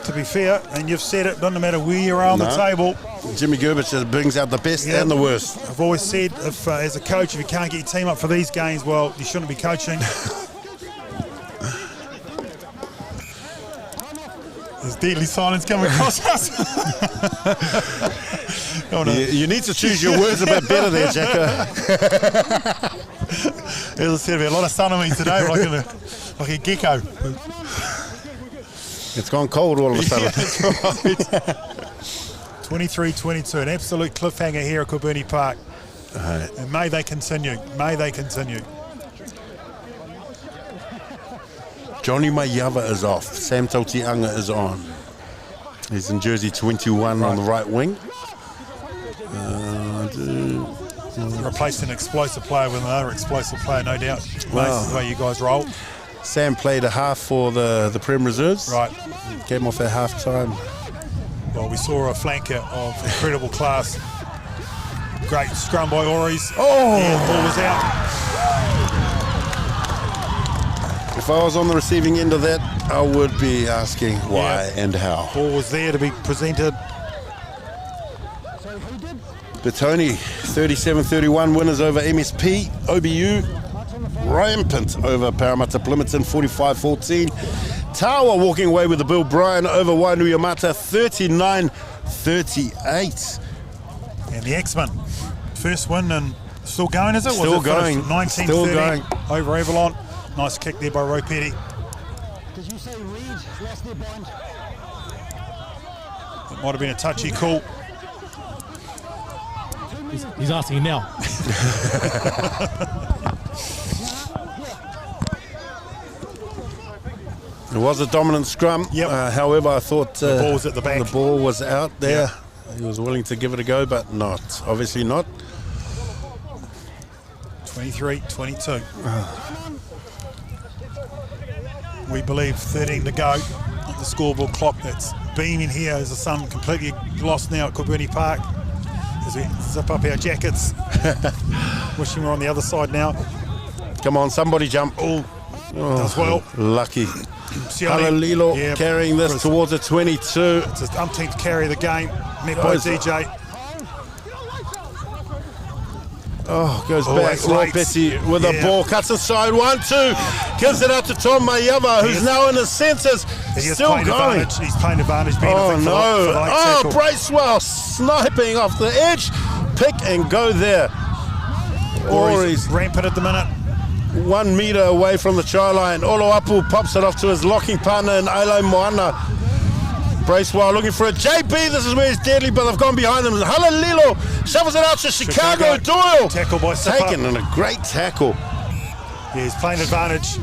to be fair. And you've said it, doesn't matter where you are on the table. Jimmy Gerbich just brings out the best and the worst. I've always said, if as a coach, if you can't get your team up for these games, well, you shouldn't be coaching. There's deadly silence coming across us. You need to choose your words a bit better there, Jacko. As I said, we had a lot of sun on me today, like a gecko. It's gone cold all of a sudden. 23-22, an absolute cliffhanger here at Kubuni Park. And may they continue. May they continue. Johnny Mayava is off. Sam Tautianga is on. He's in jersey 21 on the right wing. Replaced an explosive player with another explosive player, no doubt. Wow. That's the way you guys roll. Sam played a half for the Prem Reserves. Right. Came off at half time. Well, we saw a flanker of incredible class. Great scrum by Ories. Oh! Yeah, ball was out. If I was on the receiving end of that, I would be asking why and how. Ball was there to be presented. Betoni, 37-31 winners over MSP. OBU, rampant over Parramatta Plimerton, 45-14. Tawa walking away with the Bill Bryan over Wainuiamata, 39-38. And the X-Men, first win and still going, is it? Still was it going. 19-30 Still going. over Avalon. Nice kick there by Roy Petty. Did you say Reed lost their bind? It might have been a touchy call. He's asking now. It was a dominant scrum. Yep. However, I thought The ball was at the back. The ball was out there. He was willing to give it a go, but not. Obviously not. 23-22. We believe 13 to go on the scoreboard clock that's beaming here as the sun completely lost now at Kubuni Park. As we zip up our jackets. Wishing we're on the other side now. Come on, somebody jump. Oh, does well. Lucky. Sione, Halalilo yeah, carrying this towards a 22. It's his umpteenth carry of the game. Met by DJ. Oh, goes Always back. Roy late. Petty with a Yeah. ball. Cuts inside. 1-2. Gives it out to Tom Mayava, who's now in the centres. He is Still playing going. advantage. He's playing advantage. Being, I Oh, think, for no. the late Oh, tackle. Bracewell sniping off the edge. Pick and go there. Ories Ories rampant at the minute. 1 metre away from the try line. Oloapu pops it off to his locking partner in Ailai Moana. Bracewell looking for a JB. This is where he's deadly, but they've gone behind him. Halalilo shovels it out to Chicago. Doyle. Tackle by Sipa. Taken and a great tackle. Yeah, he's playing advantage.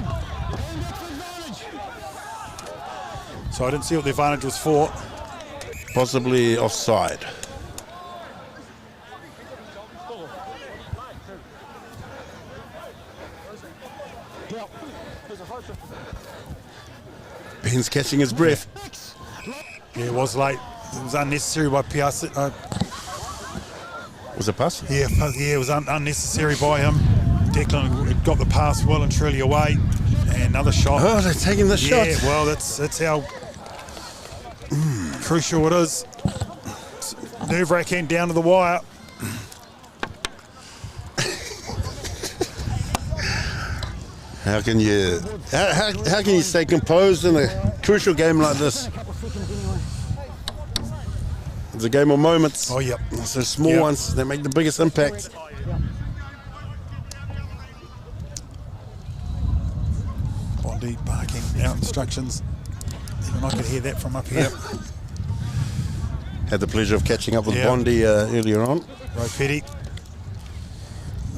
So I didn't see what the advantage was for. Possibly offside. Ben's catching his breath. Yeah, it was late. It was unnecessary by Piazza. Was it pass? Yeah, it was unnecessary by him. Declan had got the pass well and truly away. And another shot. Oh, they're taking the shot. Yeah, well, that's how crucial it is. Nerve-wracking down to the wire. How can you stay composed in a crucial game like this? It's a game of moments. Oh, yep. It's the small Yep. ones that make the biggest impact. Bondi barking out instructions. Even I could hear that from up here. Had the pleasure of catching up with Yeah. Bondi earlier on. Roy Petty.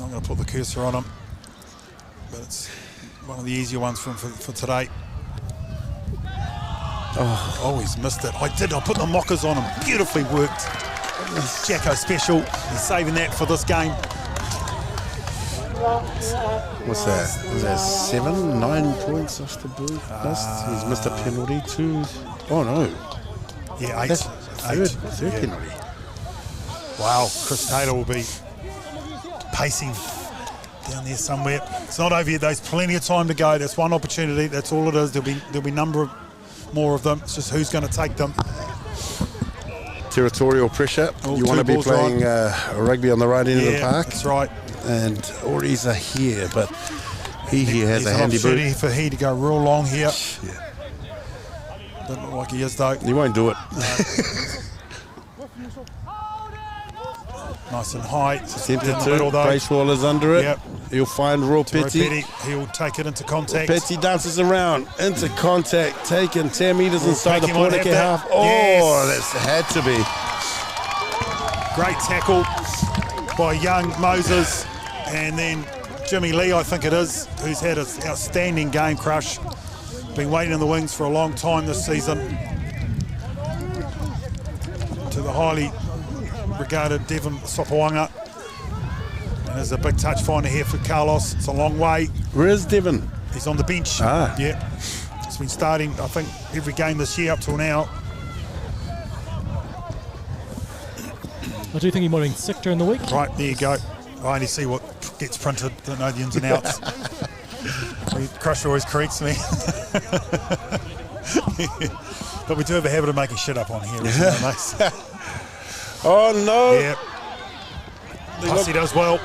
I'm going to put the cursor on him. But it's one of the easier ones for today. Oh, he's missed it. I put the mockers on him. Beautifully worked. Jacko special. He's saving that for this game. What's that? Is that 7, 9 points off the boot? He's missed a penalty too. Oh no. Yeah, 8. That's third Yeah. penalty. Wow, Chris Taylor will be pacing down there somewhere. It's not over yet. There's plenty of time to go. That's one opportunity. That's all it is. There'll be more of them. It's just who's going to take them. Territorial pressure. All You want to two be balls playing rugby on the right end of the park. That's right. And Ories are here, but he has There's a an handy boot. opportunity for he to go real long here. Yeah. Doesn't look like he is though. He won't do it. Nice and high. Centre In the two. middle, though. Bracewell is under it. Yep. He'll find Raw Petty. Petty. He'll take it into contact. Petty dances around into contact, taking 10 metres inside the Pōneke might Pōneke have half. that. Oh, Yes. that's had to be. Great tackle by young Moses. And then Jimmy Lee, I think it is, who's had an outstanding game, Crush. Been waiting in the wings for a long time this season. To the highly regarded Devon Sopawanga. And there's a big touch finder here for Carlos. It's a long way. Where is Devon? He's on the bench. Ah. Yeah. He's been starting, I think, every game this year up till now. I do think he might have been sick during the week. Right, there you go. I only see what gets printed, don't know the ins and outs. Crusher always corrects me. But we do have a habit of making shit up on here, isn't it, mate? Oh, no. Yeah. Hussey does well.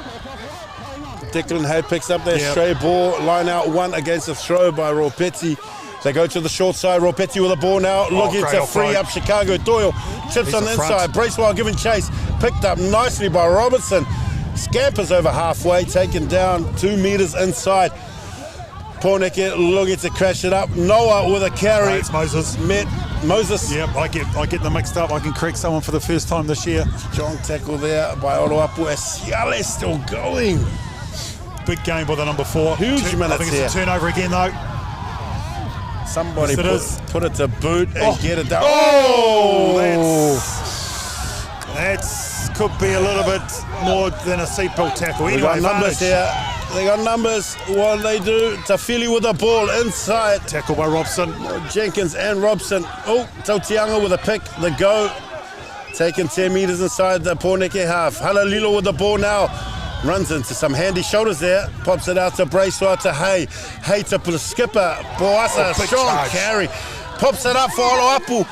Declan Hay picks up their Yep. stray ball. Line out one against a throw by Raw Petty. They go to the short side. Raw Petty with the ball now. Looking great to free offload. up Chicago. Doyle chips He's on the in front. inside. Bracewell giving chase. Picked up nicely by Robertson. Scampers over halfway. Taken down 2 metres inside. Pōneke looking to crash it up. Noah with a carry. It's Moses. Met Moses. Yep, I get them mixed up. I can correct someone for the first time this year. Strong tackle there by Oloapu. Asiale still going. Big game by the number 4. Huge I minutes think it's a here. turnover again, though. Somebody Yes, it is. put it to boot and get it down. Oh, that's could be a little bit more than a seatbelt tackle. We Anyway, got numbers advantage. here. They got numbers. What do they do? Tafili with the ball inside. Tackle by Robson. Jenkins and Robson. Oh, Tautianga with a pick. The go. Taking 10 metres inside the Pōneke half. Halalilo with the ball now. Runs into some handy shoulders there. Pops it out to Bracewell to Hay. Hay to the skipper. Boasa, big strong charge. carry. Pops it up for Oloapu.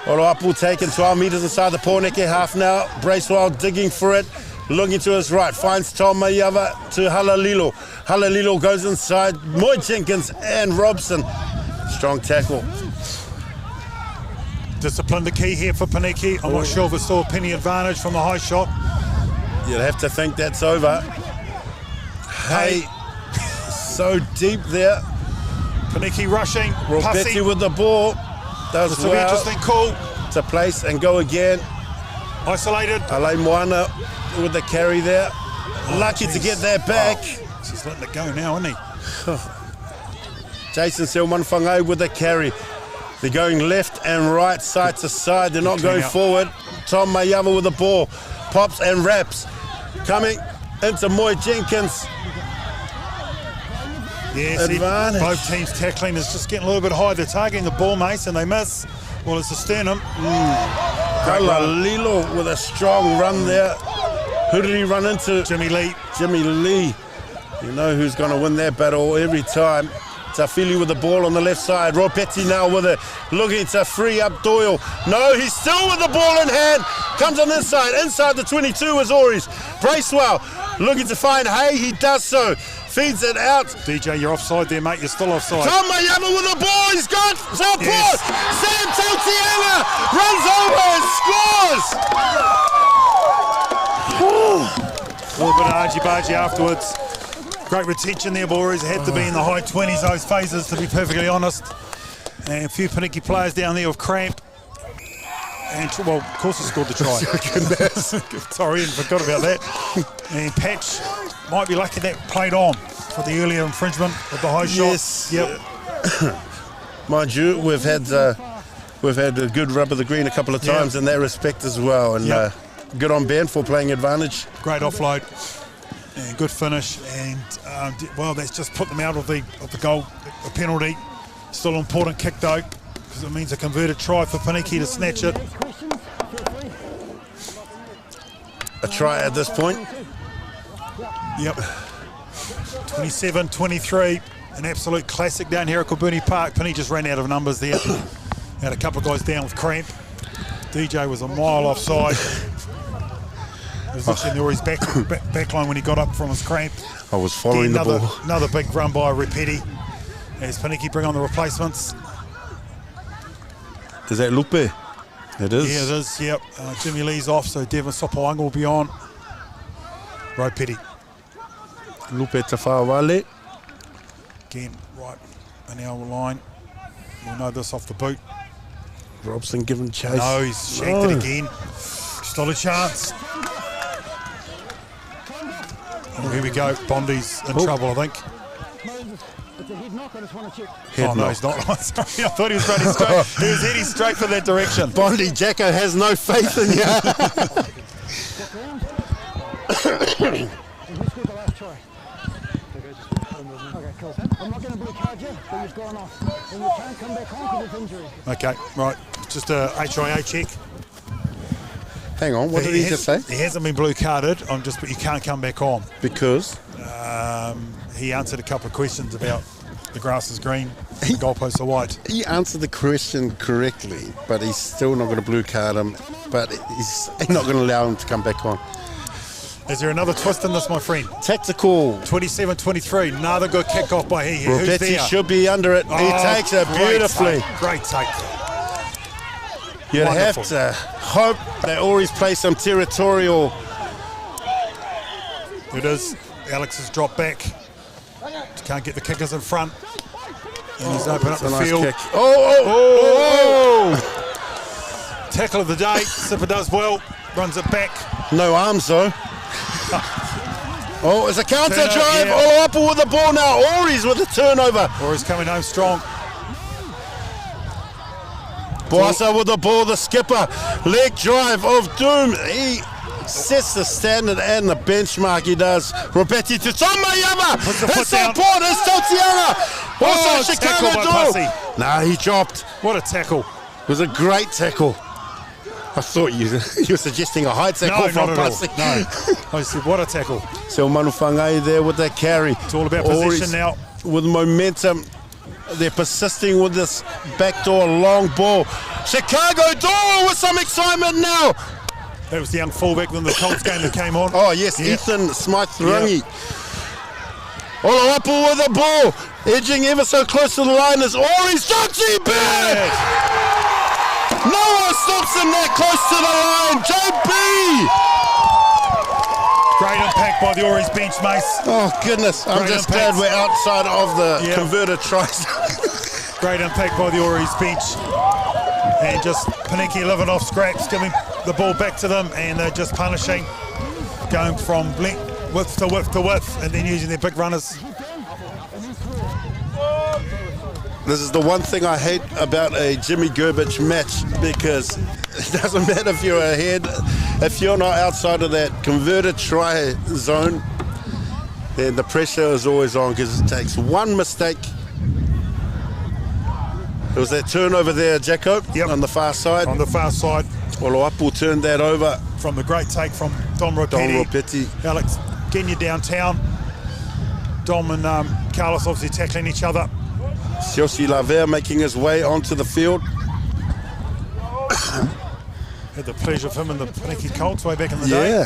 Oloapu taking 12 metres inside the Pōneke half now. Bracewell digging for it. Looking to his right. Finds Tom Mayava to Halalilo. Halalilo goes inside. Moy Jenkins and Robson. Strong tackle. Discipline the key here for Pōneke. I'm not sure if it's still a penny advantage from the high shot. You'd have to think that's over. Hey, so deep there. Pōneke rushing. Ropetti Pussy. with the ball. Does This will be well interesting. Cool. to place and go again. Isolated. Ale Moana with the carry there. Lucky to Jeez. get that back. Wow. He's letting it go now, isn't he? Jason Silmanfangai with the carry. They're going left and right, side to side. They're not clean going out. forward. Tom Mayava with the ball. Pops and wraps. Coming into Moy Jenkins. Yes, Advantage. both teams tackling is just getting a little bit high. They're targeting the ball, mates, and they miss. Well, it's the sternum. Halalilo with a strong run there. Who did he run into? Jimmy Lee. Jimmy Lee. You know who's going to win that battle every time. Tafili with the ball on the left side. Ropetti now with it. Looking to free up Doyle. No, he's still with the ball in hand. Comes on this side. Inside the 22 is Ories. Bracewell looking to find Hay. He does so. Feeds it out. DJ, you're offside there, mate. You're still offside. Tom Mayama with the ball. He's got support. Yes. Sam Tautianga runs over and scores. A little bit of argy-bargy afterwards. Great retention there, boys. It had to be in the high 20s, those phases, to be perfectly honest. And a few Pōneke players down there with cramp. And, well, of course he scored the try. Sorry, I forgot about that. And Patch might be lucky that played on for the earlier infringement of the high shot. Yes. Yep. Mind you, we've had a good rub of the green a couple of times in that respect as well. And Yep. good on Ben for playing advantage. Great offload and good finish, and well, that's just put them out of the goal, the penalty. Still an important kick though, because it means a converted try for Pōneke to snatch it. A try at this point. Yep. 27-23, an absolute classic down here at Kabuni Park. Pōneke just ran out of numbers there. Had a couple of guys down with cramp. DJ was a mile offside. It was actually in the Ories back line when he got up from his cramp. I was following the ball. Another big run by Repetti as Pōneke bring on the replacements. Is that Lupe? It is. Yeah, it is, yep. Jimmy Lee's off, so Devon Sopawanga will be on. Ropeti. Lupe Tafawale. Again, right in our line. We'll know this off the boot. Robson giving chase. No, he's shanked it again. Still a chance. Oh, here we go. Bondi's in trouble, I think. It's a head knock, I just want to check. Head No, knock. he's not. Sorry, I thought he was running straight. He was heading straight for that direction. Bondi Jacko has no faith in you. And who scored the last try? Okay, cool. I'm not going to blue card you, but you've gone off. And you can't come back on because of injury. Okay, right. Just a HIA check. Hang on, what did he just say? He hasn't been blue carded. But you can't come back on. Because He answered a couple of questions about the grass is green, the goalposts are white. he answered the question correctly, but he's still not going to blue card him. But he's not going to allow him to come back on. Is there another twist in this, my friend? Tactical. 27-23, another good kick-off by he. Who's Ropetti there? should be under it. He takes it beautifully. Great take. You'd Wonderful. have to hope they always play some territorial. It is. Alex has dropped back. Can't get the kickers in front. And he's opened up That's a the nice field. kick. Oh. Tackle of the day. Sipper does well. Runs it back. No arms though. Oh, it's a counter Turnover, drive. yeah. Apple with the ball now. Ories with the turnover. Ories coming home strong. Boasa with the ball, the skipper. Leg drive of Doom. He sets the standard and the benchmark, he does. Robetti to Tomayama. Puts the foot His down. support is Totiana. Also tackle Chicago by Doom. Pussy. Nah, he dropped. What a tackle. It was a great tackle. I thought you were suggesting a high tackle No, from not at all. Pussy. No. I said, what a tackle. So Manu Fangai there with that carry. It's all about possession now. With momentum. They're persisting with this backdoor long ball. Chicago Door with some excitement now. That was the young fullback in the Colts game that came on. Oh, yes, Yeah. Ethan Smythe-Rangi. Olawapu with the ball. Edging ever so close to the line is Ories. Dodgy bad! No one stops him that close to the line. JB! Great impact by the Ories bench, Mace. Oh, goodness. I'm Great just impact. glad we're outside of the Yeah. converted tries. Great impact by the Ories bench. And just Pōneke living off scraps, giving the ball back to them, and they're just punishing, going from width to width to width, and then using their big runners. This is the one thing I hate about a Jimmy Gerbich match, because it doesn't matter if you're ahead, if you're not outside of that converted try zone, then the pressure is always on, because it takes one mistake. It was that turnover there, Jacko, Yep. on the far side. On the far side, Oloapu turned that over. from the great take from Dom Don Ropetti. Ropetti. Alex getting you downtown. Dom and Carlos obviously tackling each other. Siosi Laver making his way onto the field. Had the pleasure of him in the Pōneke Colts way back in the day. Yeah.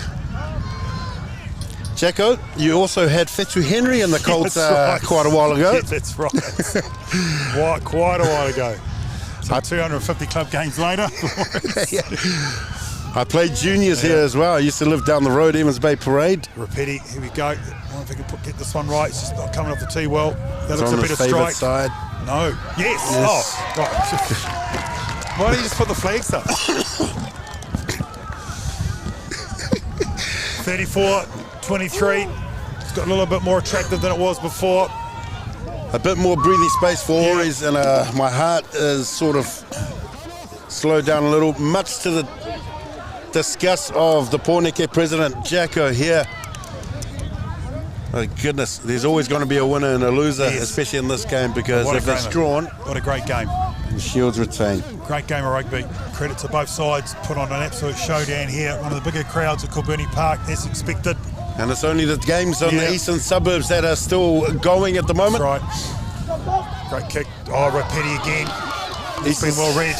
Jacko, you also had Fetu Henry in the Colts That's right. quite a while ago. Yeah, that's right. quite a while ago. So 250 club games later. I played juniors here as well. I used to live down the road, Evans Bay Parade. Repetti, here we go. I wonder if we can get this one right. It's just not coming off the tee well. That It's looks on a his better favourite strike. side. No. Yes. Yes. Oh, right. Why don't you just put the flags up? 34-23. It's got a little bit more attractive than it was before. A bit more breathing space for Ories, and my heart is sort of slowed down a little, much to the disgust of the Pōneke president, Jacko, here. Oh, goodness, there's always going to be a winner and a loser, Yes. especially in this game, because What a if it's game. drawn, What a great game. the Shields retain. Great game of rugby. Credit to both sides. Put on an absolute showdown here. One of the bigger crowds at Kilburnie Park, as expected. And it's only the games on Yeah. the eastern suburbs that are still going at the That's moment. right. Great kick. Oh, Repetti again. He's been well read.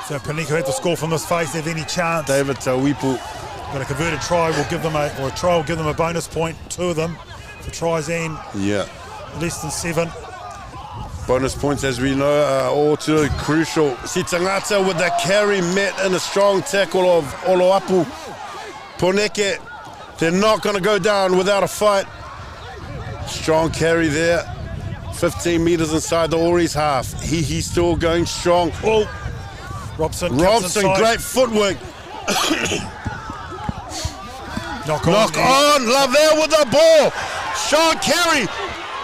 So Pōneke had to score from this phase. They have any chance. David Tawipu. But a converted try will give them a try will give them a bonus point. Two of them for tries and Yeah. less than 7. Bonus points, as we know, are all too crucial. Sitangata with the carry, met in a strong tackle of Oloapu. Pōneke, they're not going to go down without a fight. Strong carry there. 15 metres inside the Ories half. He's still going strong. Oh, Robson, great footwork. Knock on, Lavelle with the ball. Sean Carey.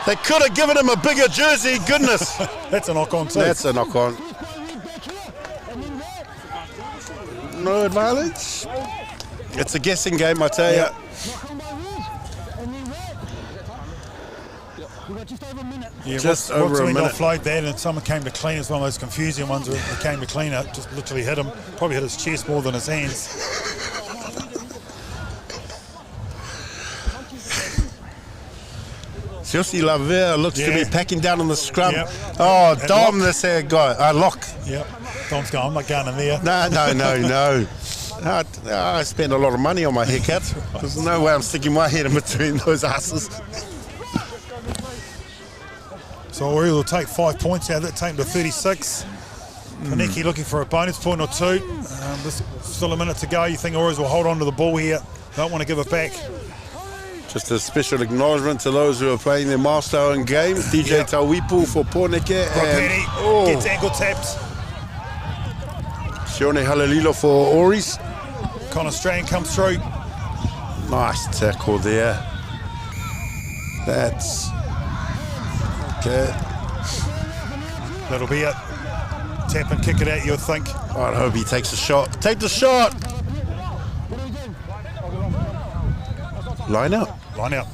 They could have given him a bigger jersey, goodness. That's a knock on too. That's a knock on. No advantage. It's a guessing game, I tell you. Yeah, just over a minute. Offload that, and someone came to clean. It's one of those confusing ones where they came to clean it. Just literally hit him. Probably hit his chest more than his hands. Josie Lavere looks to be packing down on the scrum. Yep. Oh, And Dom, Lock. this here guy. Lock. Yep. Dom's going, I'm not going in there. No. I spend a lot of money on my haircut. There's no way I'm sticking my head in between those asses. So Ories will take 5 points out of that, take him to 36. Pōneke looking for a bonus point or two. There's still a minute to go. You think Ories will hold on to the ball here. Don't want to give it back. Just a special acknowledgement to those who are playing their milestone games. DJ Tauipu for Pōneke. Brock gets ankle tapped. Sione Halalilo for Ories. Connor Strand comes through. Nice tackle there. That's okay. That'll be it. Tap and kick it out, you'd think. I hope he takes a shot. Take the shot. Line out. Line out.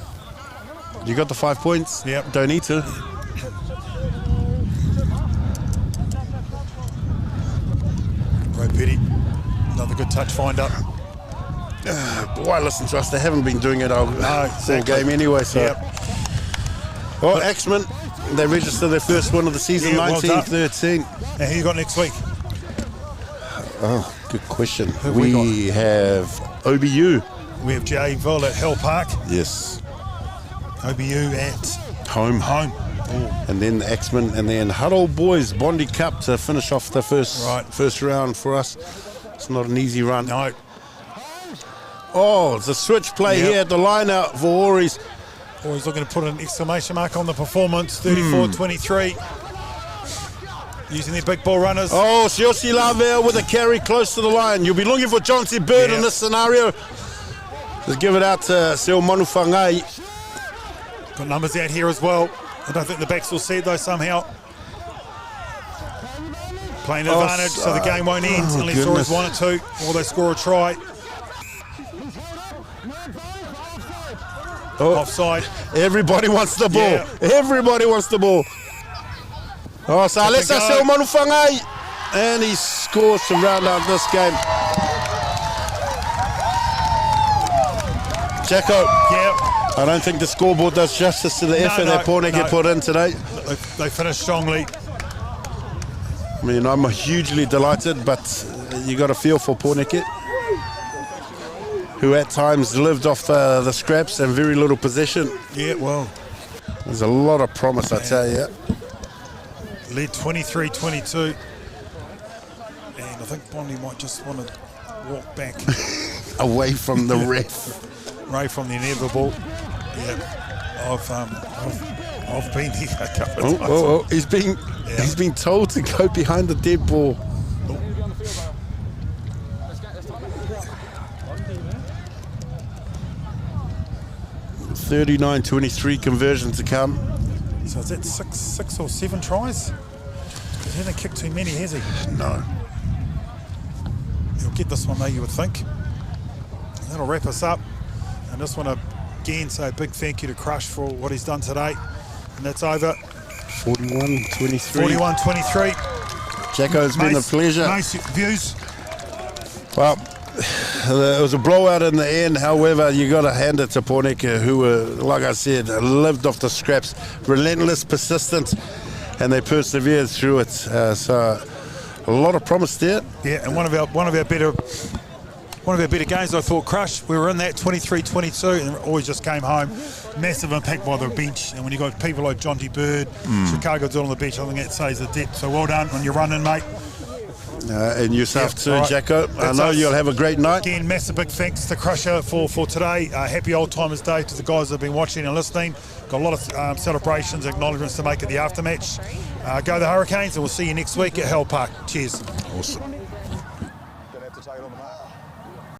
You got the 5 points? Yep. Don't need to. Great Petty. Another good touch find up. Why listen to us? They haven't been doing it all game anyway. So. Yep. Well, Axemen, they register their first win of the season, Yeah, well 19-13. And who you got next week? Oh, good question. Who we We have OBU. We have Jayville at Hell Park. Yes. OBU at Home. Ooh. And then the Axemen, and then Huddle Boys Bondi Cup to finish off the first round for us. It's not an easy run. No. Oh, it's a switch play here at the line out for Ories. Always looking to put an exclamation mark on the performance. 34-23. Using their big ball runners. Oh, Siosi Lavelle with a carry close to the line. You'll be looking for Chauncey Bird in this scenario. Just give it out to Seo Manufangai. Got numbers out here as well. I don't think the backs will see it though somehow. Playing advantage so the game won't end unless Ories want it to, or they score a try. Offside. Everybody wants the ball. Yeah. Everybody wants the ball. Oh, so let's Seo Manufangai. And he scores to round out this game. Jacko. Yeah. I don't think the scoreboard does justice to the effort that Pōneke put in today. They finished strongly. I mean, I'm hugely delighted, but you got a feel for Pōneke, who at times lived off the scraps and very little possession. Yeah, well. There's a lot of promise, I tell you. Led 23-22. And I think Bondi might just want to walk back. Away from the ref. Ray from the inevitable. Yeah, I've been here a couple of times. He's been told to go behind the dead ball. 39-23 conversion to come. So is that six or seven tries? Because he hasn't kicked too many, has he? No. He'll get this one though, you would think. That'll wrap us up. And just want to again say a big thank you to Crush for what he's done today. And that's over. 41-23. 41-23. Jacko, it's been a pleasure. Nice views. Well, it was a blowout in the end. However, you got to hand it to Pōneke, who were, like I said, lived off the scraps, relentless, persistent, and they persevered through it. So a lot of promise there. Yeah, and one of our one of our better games, I thought, Crush. We were in that 23-22 and always just came home. Massive impact by the bench. And when you got people like John D. Bird, Chicago Dill on the bench, I think that says the depth. So well done on your running, mate. And yourself too, right. Jacko. I That's know us. you'll have a great night. Again, massive big thanks to Crusher for today. Happy Old Timers Day to the guys that have been watching and listening. Got a lot of celebrations, acknowledgements to make at the aftermatch. Go the Hurricanes, and we'll see you next week at Hell Park. Cheers. Awesome.